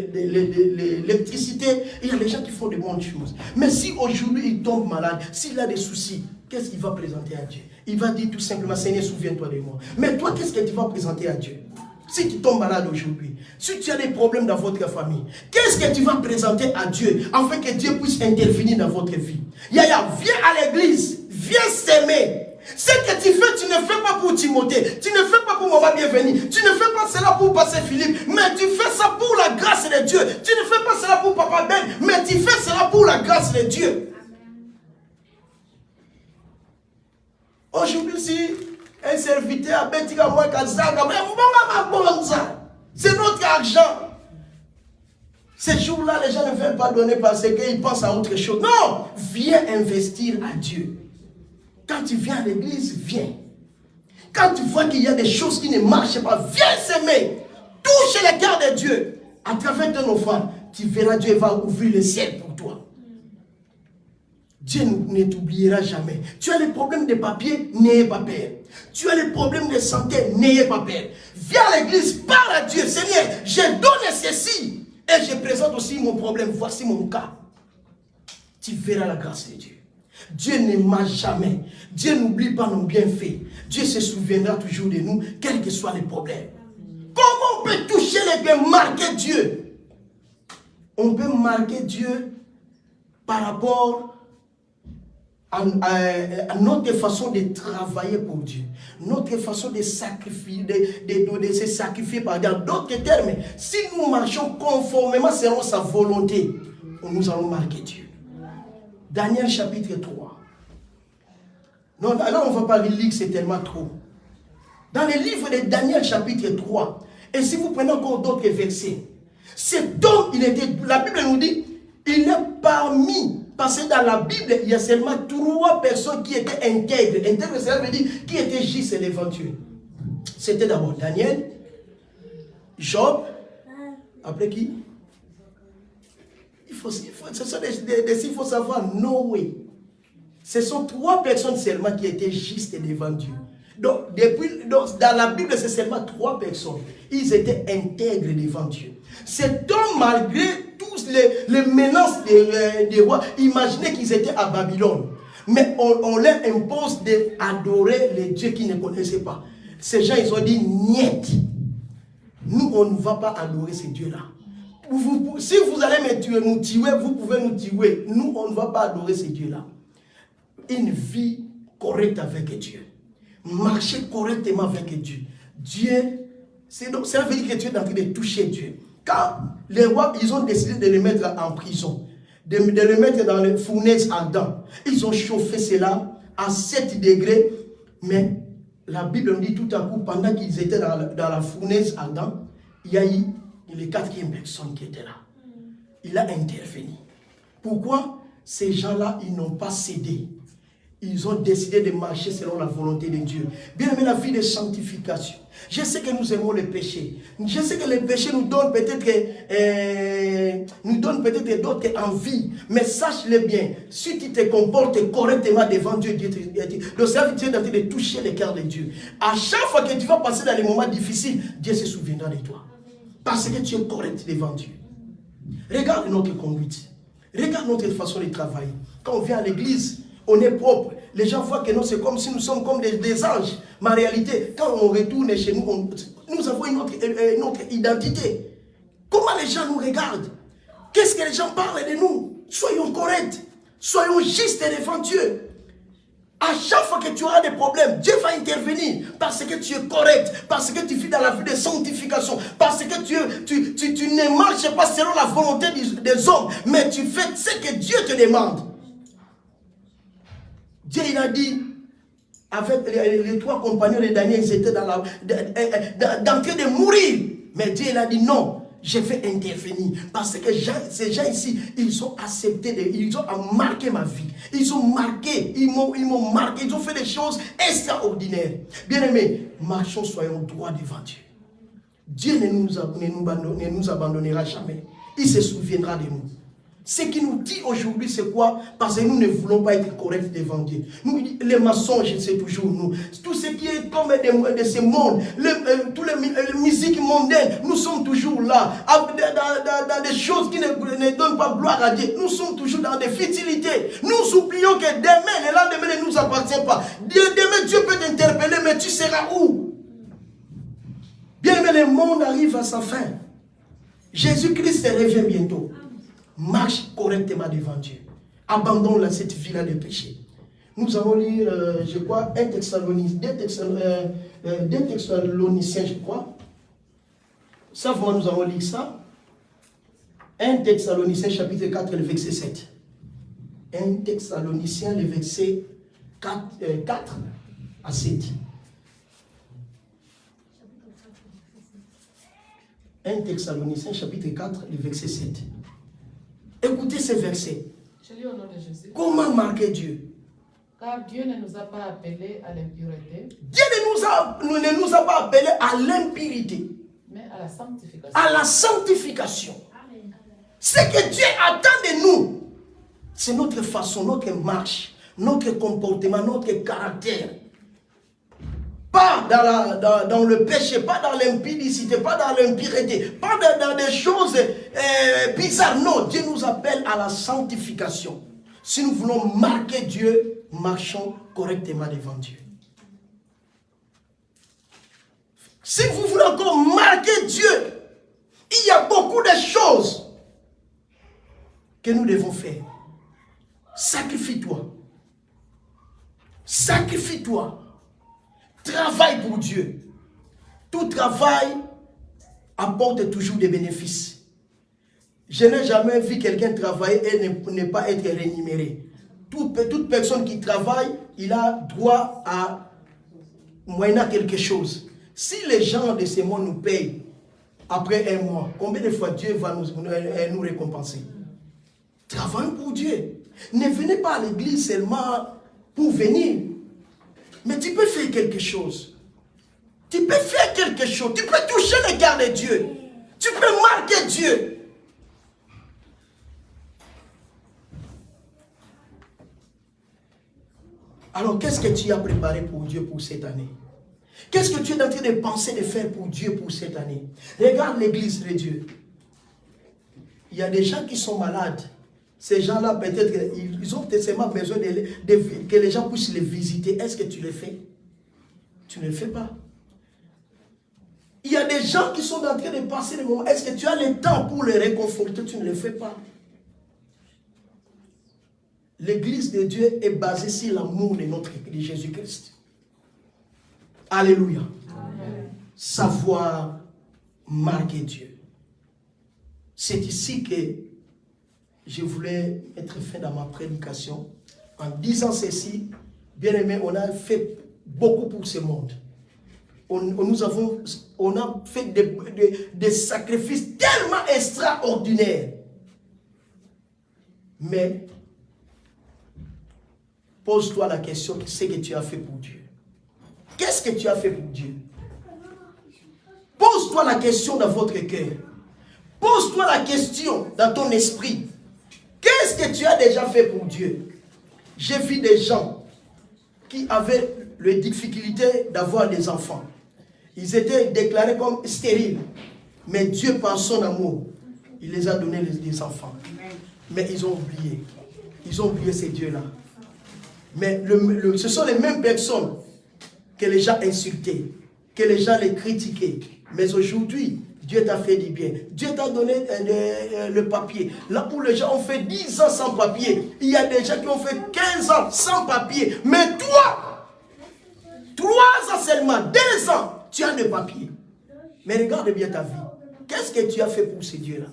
S2: l'électricité. Il y a des gens qui font de bonnes choses. Mais si aujourd'hui il tombe malade, s'il a des soucis, qu'est-ce qu'il va présenter à Dieu? Il va dire tout simplement, Seigneur, souviens-toi de moi. Mais toi, qu'est-ce que tu vas présenter à Dieu? Si tu tombes malade aujourd'hui, si tu as des problèmes dans votre famille, qu'est-ce que tu vas présenter à Dieu afin que Dieu puisse intervenir dans votre vie? Yaya, viens à l'église, viens s'aimer. Ce que tu fais, tu ne fais pas pour Timothée, tu ne fais pas pour Maman Bienvenue, tu ne fais pas cela pour Pasteur Philippe, mais tu fais ça pour la grâce de Dieu. Tu ne fais pas cela pour Papa Ben, mais tu fais cela pour la grâce de Dieu. Aujourd'hui, si un serviteur a Betika moi c'est notre argent. Ces jours-là, les gens ne veulent pas donner parce qu'ils pensent à autre chose. Non, viens investir à Dieu. Quand tu viens à l'église, viens. Quand tu vois qu'il y a des choses qui ne marchent pas, viens s'aimer. Touche les cœurs de Dieu. À travers ton offrande, tu verras Dieu va ouvrir le ciel pour toi. Dieu ne t'oubliera jamais. Tu as les problèmes de papier, n'ayez pas peur. Tu as les problèmes de santé, n'ayez pas peur. Viens à l'église, parle à Dieu. Seigneur, je donne ceci. Et je présente aussi mon problème. Voici mon cas. Tu verras la grâce de Dieu. Dieu ne ment jamais. Dieu n'oublie pas nos bienfaits. Dieu se souviendra toujours de nous, quels que soient les problèmes. Comment on peut toucher les biens, marquer Dieu? On peut marquer Dieu par rapport à notre façon de travailler pour Dieu. Notre façon de sacrifier, de se sacrifier par Dieu. En d'autres termes, si nous marchons conformément selon sa volonté, nous allons marquer Dieu. Daniel chapitre 3. Non, là on ne va pas lire, c'est tellement trop. Dans le livre de Daniel chapitre 3, et si vous prenez encore d'autres versets, cet homme, la Bible nous dit, il est parmi Parce que dans la Bible, il y a seulement 3 personnes qui étaient intègres. Intègres, ça veut dire qui étaient justes et l'éventuel. C'était d'abord Daniel, Job, après qui? Il faut savoir Noé. Ce sont 3 personnes seulement qui étaient justes et devant Dieu. Donc, dans la Bible, c'est seulement 3 personnes. Ils étaient intègres devant Dieu. Cet homme, malgré tous les menaces des rois, imaginez qu'ils étaient à Babylone. Mais on leur impose d'adorer les dieux qu'ils ne connaissaient pas. Ces gens, ils ont dit, niet. Nous, on ne va pas adorer ces dieux-là. Si vous allez nous tuer, vous pouvez nous tuer. Nous, on ne va pas adorer ces dieux-là. Une vie correcte avec Dieu. Marcher correctement avec Dieu. Dieu, ça veut dire que tu es en train de toucher Dieu. Quand les rois, ils ont décidé de le mettre en prison, de le mettre dans les fournaises ardentes, ils ont chauffé cela à 7 degrés, mais la Bible nous dit tout à coup, pendant qu'ils étaient dans la fournaise ardente, il y a eu la 4e personne qui était là. Il a intervenu. Pourquoi? Ces gens-là, ils n'ont pas cédé. Ils ont décidé de marcher selon la volonté de Dieu. Bien aimé, la vie de sanctification. Je sais que nous aimons le péché. Je sais que le péché nous donne peut-être d'autres envies. Mais sache-le bien, si tu te comportes correctement devant Dieu, le Seigneur est en train de toucher le cœur de Dieu. À chaque fois que tu vas passer dans les moments difficiles, Dieu se souviendra de toi. Parce que tu es correct devant Dieu. Regarde notre conduite. Regarde notre façon de travailler. Quand on vient à l'église, on est propre. Les gens voient que nous, c'est comme si nous sommes comme des anges. Mais en réalité, quand on retourne chez nous, nous avons une autre identité. Comment les gens nous regardent? Qu'est-ce que les gens parlent de nous? Soyons corrects. Soyons justes devant Dieu. À chaque fois que tu auras des problèmes, Dieu va intervenir parce que tu es correct, parce que tu vis dans la vie de sanctification, parce que tu ne marches pas selon la volonté des hommes, mais tu fais ce que Dieu te demande. Dieu, il a dit, avec les 3 compagnons de Daniel, ils étaient en train de mourir. Mais Dieu, il a dit non, je vais intervenir. Parce que ces gens ici, ils ont accepté, ils ont marqué ma vie. Ils ont marqué, ils m'ont marqué, ils ont fait des choses extraordinaires. Bien aimés, marchons, soyons droits devant Dieu. Dieu ne nous abandonnera jamais. Il se souviendra de nous. Ce qui nous dit aujourd'hui, c'est quoi? Parce que nous ne voulons pas être corrects devant Dieu. Nous, les mensonges, c'est toujours nous. Tout ce qui est comme de ce monde, toutes les musiques mondaines, nous sommes toujours là, dans des choses qui ne donnent pas gloire à Dieu. Nous sommes toujours dans des futilités. Nous oublions que demain, le lendemain ne nous appartient pas. Demain, Dieu peut t'interpeller, mais tu seras où? Bien, mais le monde arrive à sa fin. Jésus-Christ revient bientôt. Marche correctement devant Dieu. Abandonne cette vie-là de péché. Nous allons lire, je crois, 2 Thessaloniciens, je crois. Ça, nous allons lire ça. 1 Thessaloniciens, chapitre 4, le verset 7. 1 Thessaloniciens, le verset 4 à 7. 1 Thessaloniciens, chapitre 4, le verset 7. Écoutez ce verset.
S1: Je lis au nom de Jésus.
S2: Comment marquer Dieu?
S1: Car Dieu ne nous a pas appelés à l'impurité.
S2: Dieu ne nous a pas appelés à l'impurité.
S1: Mais à la sanctification.
S2: À la sanctification. Ce que Dieu attend de nous, c'est notre façon, notre marche, notre comportement, notre caractère. Pas dans le péché, pas dans l'impudicité, pas dans l'impureté, pas dans des choses bizarres. Non, Dieu nous appelle à la sanctification. Si nous voulons marquer Dieu, marchons correctement devant Dieu. Si vous voulez encore marquer Dieu, il y a beaucoup de choses que nous devons faire. Sacrifie-toi. Sacrifie-toi. Travaille pour Dieu. Tout travail apporte toujours des bénéfices. Je n'ai jamais vu quelqu'un travailler et ne pas être rémunéré. Toute personne qui travaille, il a droit à moyenner quelque chose. Si les gens de ce monde nous payent après un mois, combien de fois Dieu va nous récompenser? Travaillons pour Dieu. Ne venez pas à l'église seulement pour venir. Mais tu peux faire quelque chose. Tu peux faire quelque chose. Tu peux toucher le cœur de Dieu. Tu peux marquer Dieu. Alors, qu'est-ce que tu as préparé pour Dieu pour cette année? Qu'est-ce que tu es en train de penser de faire pour Dieu pour cette année? Regarde l'église de Dieu. Il y a des gens qui sont malades. Ces gens-là, peut-être, ils ont peut-être seulement besoin que les gens puissent les visiter. Est-ce que tu le fais? Tu ne le fais pas. Il y a des gens qui sont en train de passer le moment. Est-ce que tu as le temps pour les réconforter? Tu ne le fais pas. L'église de Dieu est basée sur l'amour de Jésus-Christ. Alléluia. Amen. Savoir marquer Dieu. C'est ici que je voulais mettre fin dans ma prédication en disant ceci. Bien aimé, on a fait beaucoup pour ce monde. On a fait des sacrifices tellement extraordinaires. Mais pose-toi la question, qu'est-ce que tu as fait pour Dieu? Qu'est-ce que tu as fait pour Dieu? Pose-toi la question dans votre cœur. Pose-toi la question dans ton esprit. Qu'est-ce que tu as déjà fait pour Dieu? J'ai vu des gens qui avaient les difficultés d'avoir des enfants. Ils étaient déclarés comme stériles. Mais Dieu, par son amour, il les a donné des enfants. Mais ils ont oublié. Ils ont oublié ces dieux-là. Mais ce sont les mêmes personnes que les gens insultaient, que les gens les critiquaient. Mais aujourd'hui, Dieu t'a fait du bien. Dieu t'a donné le papier. Là où les gens ont fait 10 ans sans papier, il y a des gens qui ont fait 15 ans sans papier. Mais toi, 3 ans seulement, 2 ans, tu as le papier. Mais regarde bien ta vie. Qu'est-ce que tu as fait pour ces dieux-là?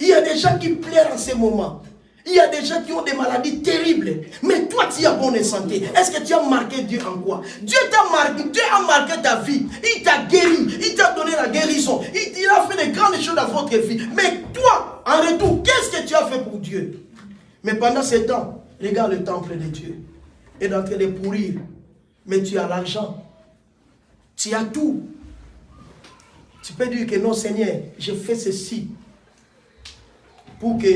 S2: Il y a des gens qui pleurent en ce moment. Il y a des gens qui ont des maladies terribles. Mais toi, tu as bonne santé. Est-ce que tu as marqué Dieu en quoi? Dieu a marqué ta vie. Il t'a guéri. Il t'a donné la guérison. Il a fait de grandes choses dans votre vie. Mais toi, en retour, qu'est-ce que tu as fait pour Dieu? Mais pendant ce temps, regarde le temple de Dieu. Il est en train de pourrir. Mais tu as l'argent. Tu as tout. Tu peux dire que non, Seigneur, j'ai fait ceci pour que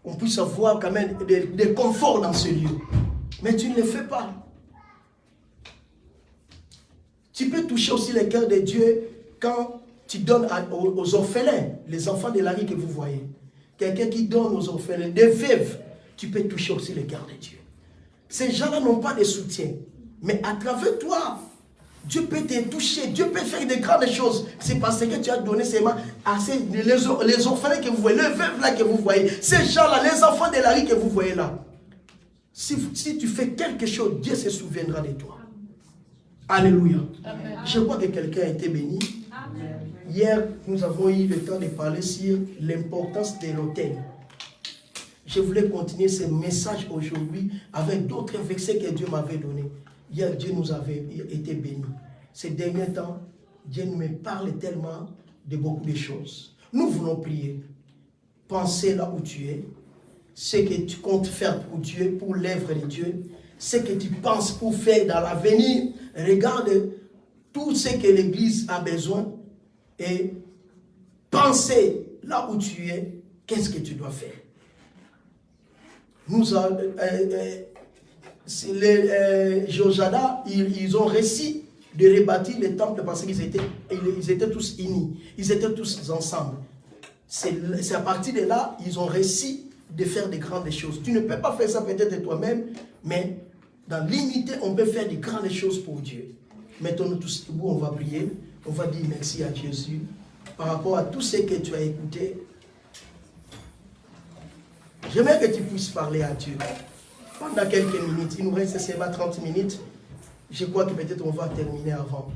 S2: on puisse avoir quand même des conforts dans ce lieu. Mais tu ne le fais pas. Tu peux toucher aussi le cœur de Dieu quand tu donnes aux orphelins, les enfants de la rue que vous voyez. Quelqu'un qui donne aux orphelins, des veuves, tu peux toucher aussi le cœur de Dieu. Ces gens-là n'ont pas de soutien. Mais à travers toi, Dieu peut te toucher, Dieu peut faire de grandes choses. C'est parce que tu as donné seulement à les orphelins que vous voyez, les veuves là que vous voyez, ces gens-là, les enfants de la rue que vous voyez là. Si tu fais quelque chose, Dieu se souviendra de toi. Alléluia. Amen. Je crois que quelqu'un a été béni. Amen. Hier, nous avons eu le temps de parler sur l'importance de l'autel. Je voulais continuer ce message aujourd'hui avec d'autres versets que Dieu m'avait donnés. Hier, Dieu nous avait été bénis. Ces derniers temps, Dieu me parle tellement de beaucoup de choses. Nous voulons prier. Pensez là où tu es. Ce que tu comptes faire pour Dieu, pour l'œuvre de Dieu. Ce que tu penses pour faire dans l'avenir. Regarde tout ce que l'Église a besoin. Et pensez là où tu es. Qu'est-ce que tu dois faire? Nous avons... les Jojada, ils ont réussi de rebâtir le temple parce qu'ils étaient tous unis, ils étaient tous ensemble. C'est à partir de là, ils ont réussi de faire de grandes choses. Tu ne peux pas faire ça peut-être toi-même, mais dans l'unité, on peut faire de grandes choses pour Dieu. Mettons-nous tous debout, on va prier, on va dire merci à Jésus par rapport à tout ce que tu as écouté. J'aimerais que tu puisses parler à Dieu. Pendant quelques minutes, il nous reste seulement 30 minutes. Je crois que peut-être on va terminer avant.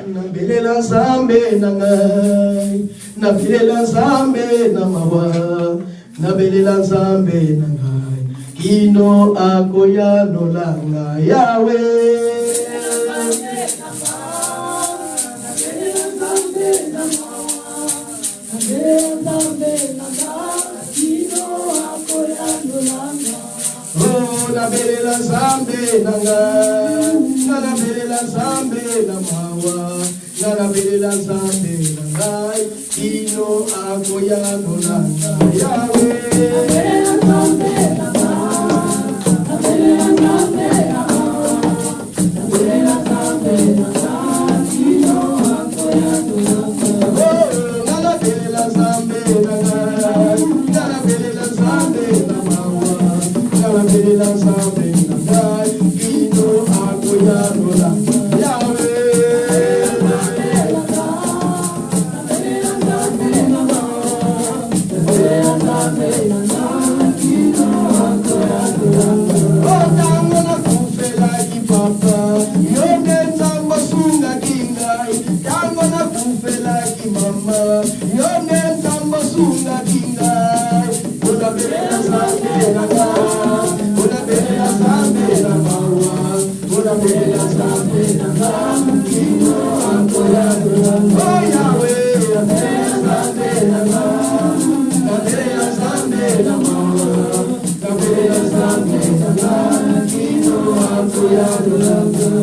S2: Nabelela zambe nangai, nabelela zambe namawa, nabelela zambe nangai, kino akoya no langa Yahweh. Nabelela zambe namawa, nabelela zambe namawa. Nanabelela Zambe Nanga, Nanabelela Zambe Namawa, Nanabelela Zambe Nanga, Ino Agoya Nolanga Yahweh.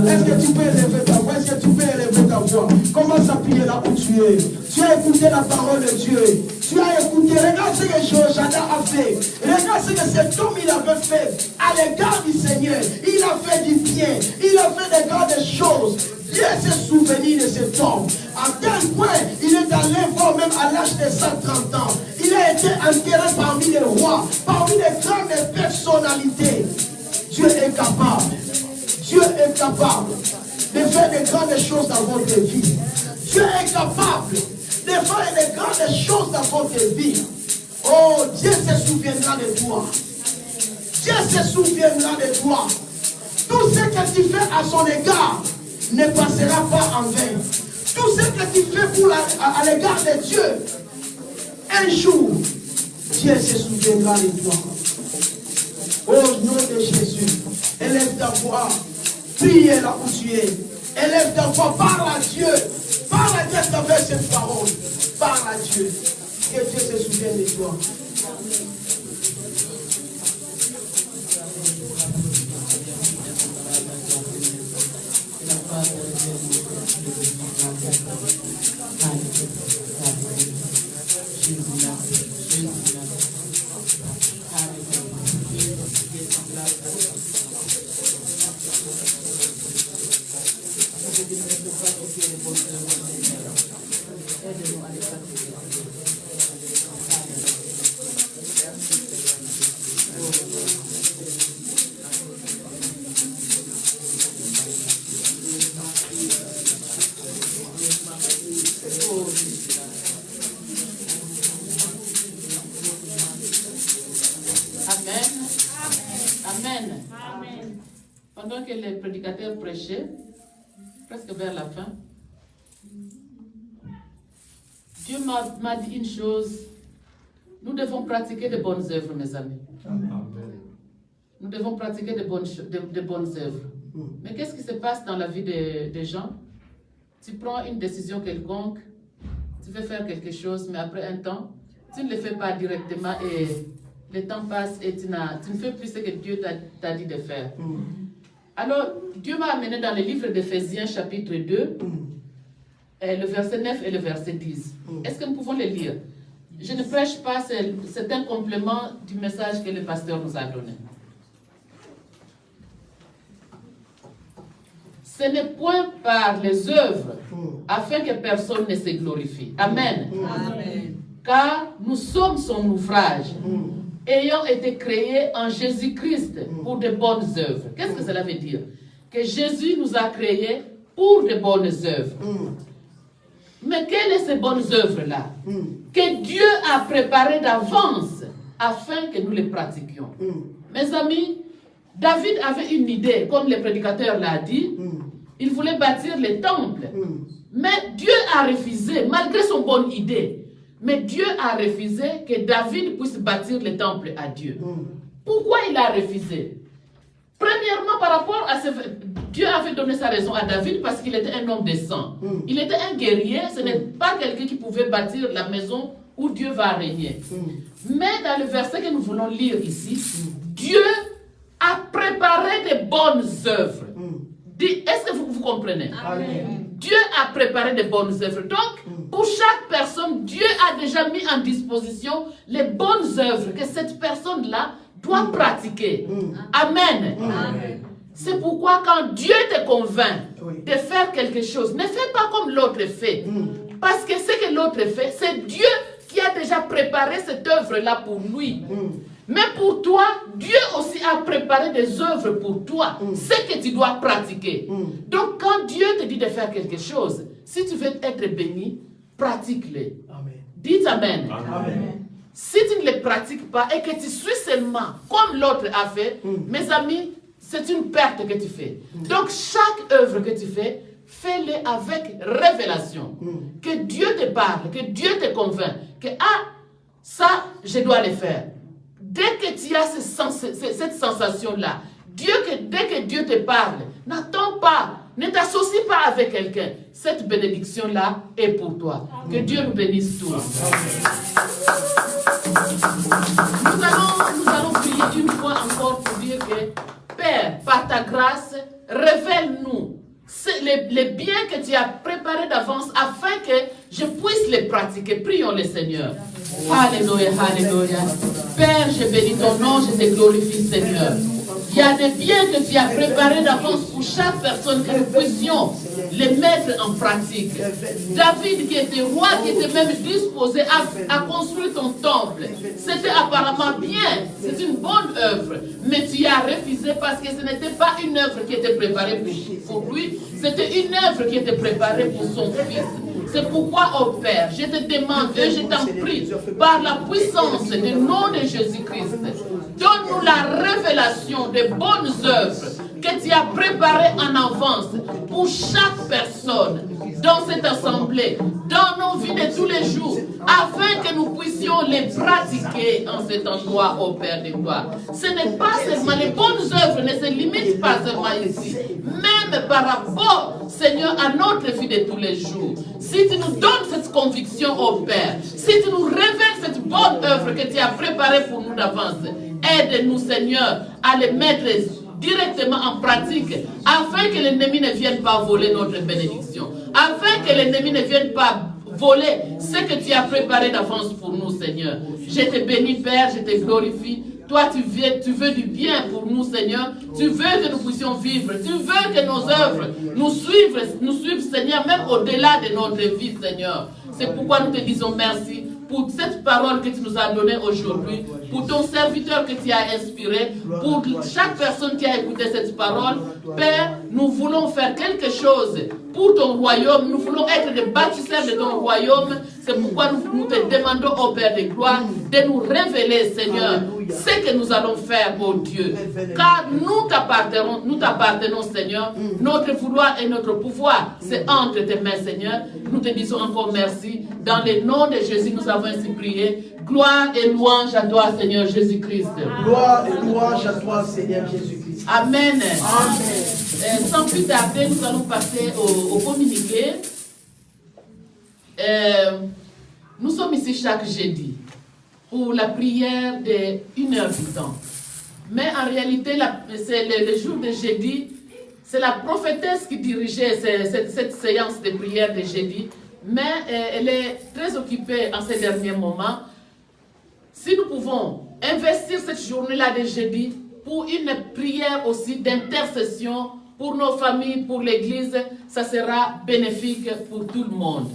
S2: Est-ce que tu peux élever ta voix? Est-ce que tu peux élever ta voix? Commence à prier là où tu es. Tu as écouté la parole de Dieu. Tu as écouté. Regarde ce que Jéhoshada a fait. Regarde ce que cet homme il avait fait à l'égard du Seigneur. Il a fait du bien. Il a fait des grandes choses. Dieu s'est souvenu de cet homme. À tel point, il est allé voir même à l'âge de 130 ans. Il a été enterré parmi les rois, parmi les grandes personnalités. Dieu est capable. Dieu est capable de faire des grandes choses dans votre vie. Dieu est capable de faire des grandes choses dans votre vie. Oh, Dieu se souviendra de toi. Dieu se souviendra de toi. Tout ce que tu fais à son égard ne passera pas en vain. Tout ce que tu fais à l'égard de Dieu, un jour, Dieu se souviendra de toi. Au nom de Jésus, élève ta voix. Prie là où tu es. Élève ta voix, parle à Dieu. Parle à Dieu à travers cette parole. Parle à Dieu. Que Dieu se souvienne de toi.
S1: Pendant que les prédicateurs prêchaient, presque vers la fin, Dieu m'a dit une chose. Nous devons pratiquer de bonnes œuvres, mes amis. Amen. Nous devons pratiquer de bonnes œuvres. Mais qu'est-ce qui se passe dans la vie des gens? Tu prends une décision quelconque, tu veux faire quelque chose, mais après un temps, tu ne le fais pas directement et le temps passe et tu ne fais plus ce que Dieu t'a dit de faire. Alors, Dieu m'a amené dans le livre d'Éphésiens chapitre 2, le verset 9 et le verset 10. Est-ce que nous pouvons le lire? Je ne prêche pas, c'est un complément du message que le pasteur nous a donné. Ce n'est point par les œuvres afin que personne ne se glorifie. Amen. Amen. Car nous sommes son ouvrage, ayant été créés en Jésus-Christ pour de bonnes œuvres. Qu'est-ce que cela veut dire? Que Jésus nous a créés pour de bonnes œuvres. Mais quelles sont ces bonnes œuvres-là? Que Dieu a préparées d'avance afin que nous les pratiquions. Mes amis, David avait une idée, comme le prédicateur l'a dit. Il voulait bâtir le temple. Mais Dieu a refusé, malgré son bonne idée. Mais Dieu a refusé que David puisse bâtir le temple à Dieu. Pourquoi il a refusé? Premièrement, par rapport à ce... Dieu avait donné sa raison à David parce qu'il était un homme de sang. Il était un guerrier, ce n'est pas quelqu'un qui pouvait bâtir la maison où Dieu va régner. Mais dans le verset que nous voulons lire ici, Dieu a préparé bonnes œuvres. Est-ce que vous comprenez?
S2: Amen.
S1: Dieu a préparé de bonnes œuvres. Donc, pour chaque personne, Dieu a déjà mis en disposition les bonnes œuvres que cette personne-là doit pratiquer. Amen.
S2: Amen.
S1: C'est pourquoi quand Dieu te convainc de faire quelque chose, ne fais pas comme l'autre fait. Parce que ce que l'autre fait, c'est Dieu qui a déjà préparé cette œuvre-là pour lui. Mais pour toi, Dieu aussi a préparé des œuvres pour toi, ce que tu dois pratiquer. Donc quand Dieu te dit de faire quelque chose, si tu veux être béni, pratique-le. Dites Amen.
S2: Amen.
S1: Si tu ne le pratiques pas et que tu suis seulement comme l'autre a fait, mes amis, c'est une perte que tu fais. Donc chaque œuvre que tu fais, fais-le avec révélation. Que Dieu te parle, que Dieu te convainc, que ça, je dois le faire. Dès que tu as cette sensation-là, dès que Dieu te parle, n'attends pas, ne t'associe pas avec quelqu'un. Cette bénédiction-là est pour toi. Que Dieu nous bénisse tous. Nous allons prier une fois encore pour dire que, Père, par ta grâce, révèle-nous les biens que tu as préparés d'avance afin que je puisse les pratiquer. Prions le Seigneur. Alléluia, alléluia. Père, je bénis ton nom, je te glorifie, Seigneur. Il y a des biens que tu as préparés d'avance pour chaque personne, que nous puissions les mettre en pratique. David, qui était roi, qui était même disposé à construire ton temple, c'était apparemment bien, c'est une bonne œuvre, mais tu as refusé parce que ce n'était pas une œuvre qui était préparée pour lui, c'était une œuvre qui était préparée pour son fils. C'est pourquoi, oh Père, je te demande et je t'en prie, par la puissance du nom de Jésus-Christ, donne-nous la révélation des bonnes œuvres que tu as préparées en avance pour chaque personne dans cette assemblée, dans nos vies de tous les jours, afin que nous puissions les pratiquer en cet endroit, ô Père de gloire. Ce n'est pas seulement les bonnes œuvres, ne se limitent pas seulement ici, même par rapport, Seigneur, à notre vie de tous les jours. Si tu nous donnes cette conviction, ô Père, si tu nous révèles cette bonne œuvre que tu as préparée pour nous d'avance, aide-nous, Seigneur, à les mettre directement en pratique, afin que l'ennemi ne vienne pas voler notre bénédiction, afin que l'ennemi ne vienne pas voler ce que tu as préparé d'avance pour nous, Seigneur. Je te bénis, Père, je te glorifie. Toi, tu veux du bien pour nous, Seigneur. Tu veux que nous puissions vivre. Tu veux que nos œuvres nous suivent, Seigneur, même au-delà de notre vie, Seigneur. C'est pourquoi nous te disons merci pour cette parole que tu nous as donnée aujourd'hui, pour ton serviteur que tu as inspiré, pour chaque personne qui a écouté cette parole. Père, nous voulons faire quelque chose pour ton royaume. Nous voulons être des bâtisseurs de ton royaume. C'est pourquoi nous te demandons, ô Père de gloire, de nous révéler, Seigneur, ce que nous allons faire, ô Dieu. Car nous t'appartenons, Seigneur. Notre vouloir et notre pouvoir, c'est entre tes mains, Seigneur. Nous te disons encore merci. Dans le nom de Jésus, nous avons ainsi prié. Gloire et louange à toi, Seigneur Jésus-Christ.
S2: Gloire et louange à toi, Seigneur Jésus-Christ.
S1: Amen.
S2: Amen.
S1: Sans plus tarder, nous allons passer au communiqué. Nous sommes ici chaque jeudi pour la prière de 1 heure du temps. Mais en réalité, c'est le jour de jeudi, c'est la prophétesse qui dirigeait cette séance de prière de jeudi. Mais elle est très occupée en ces derniers moments. Si nous pouvons investir cette journée-là de jeudi pour une prière aussi d'intercession pour nos familles, pour l'Église, ça sera bénéfique pour tout le monde.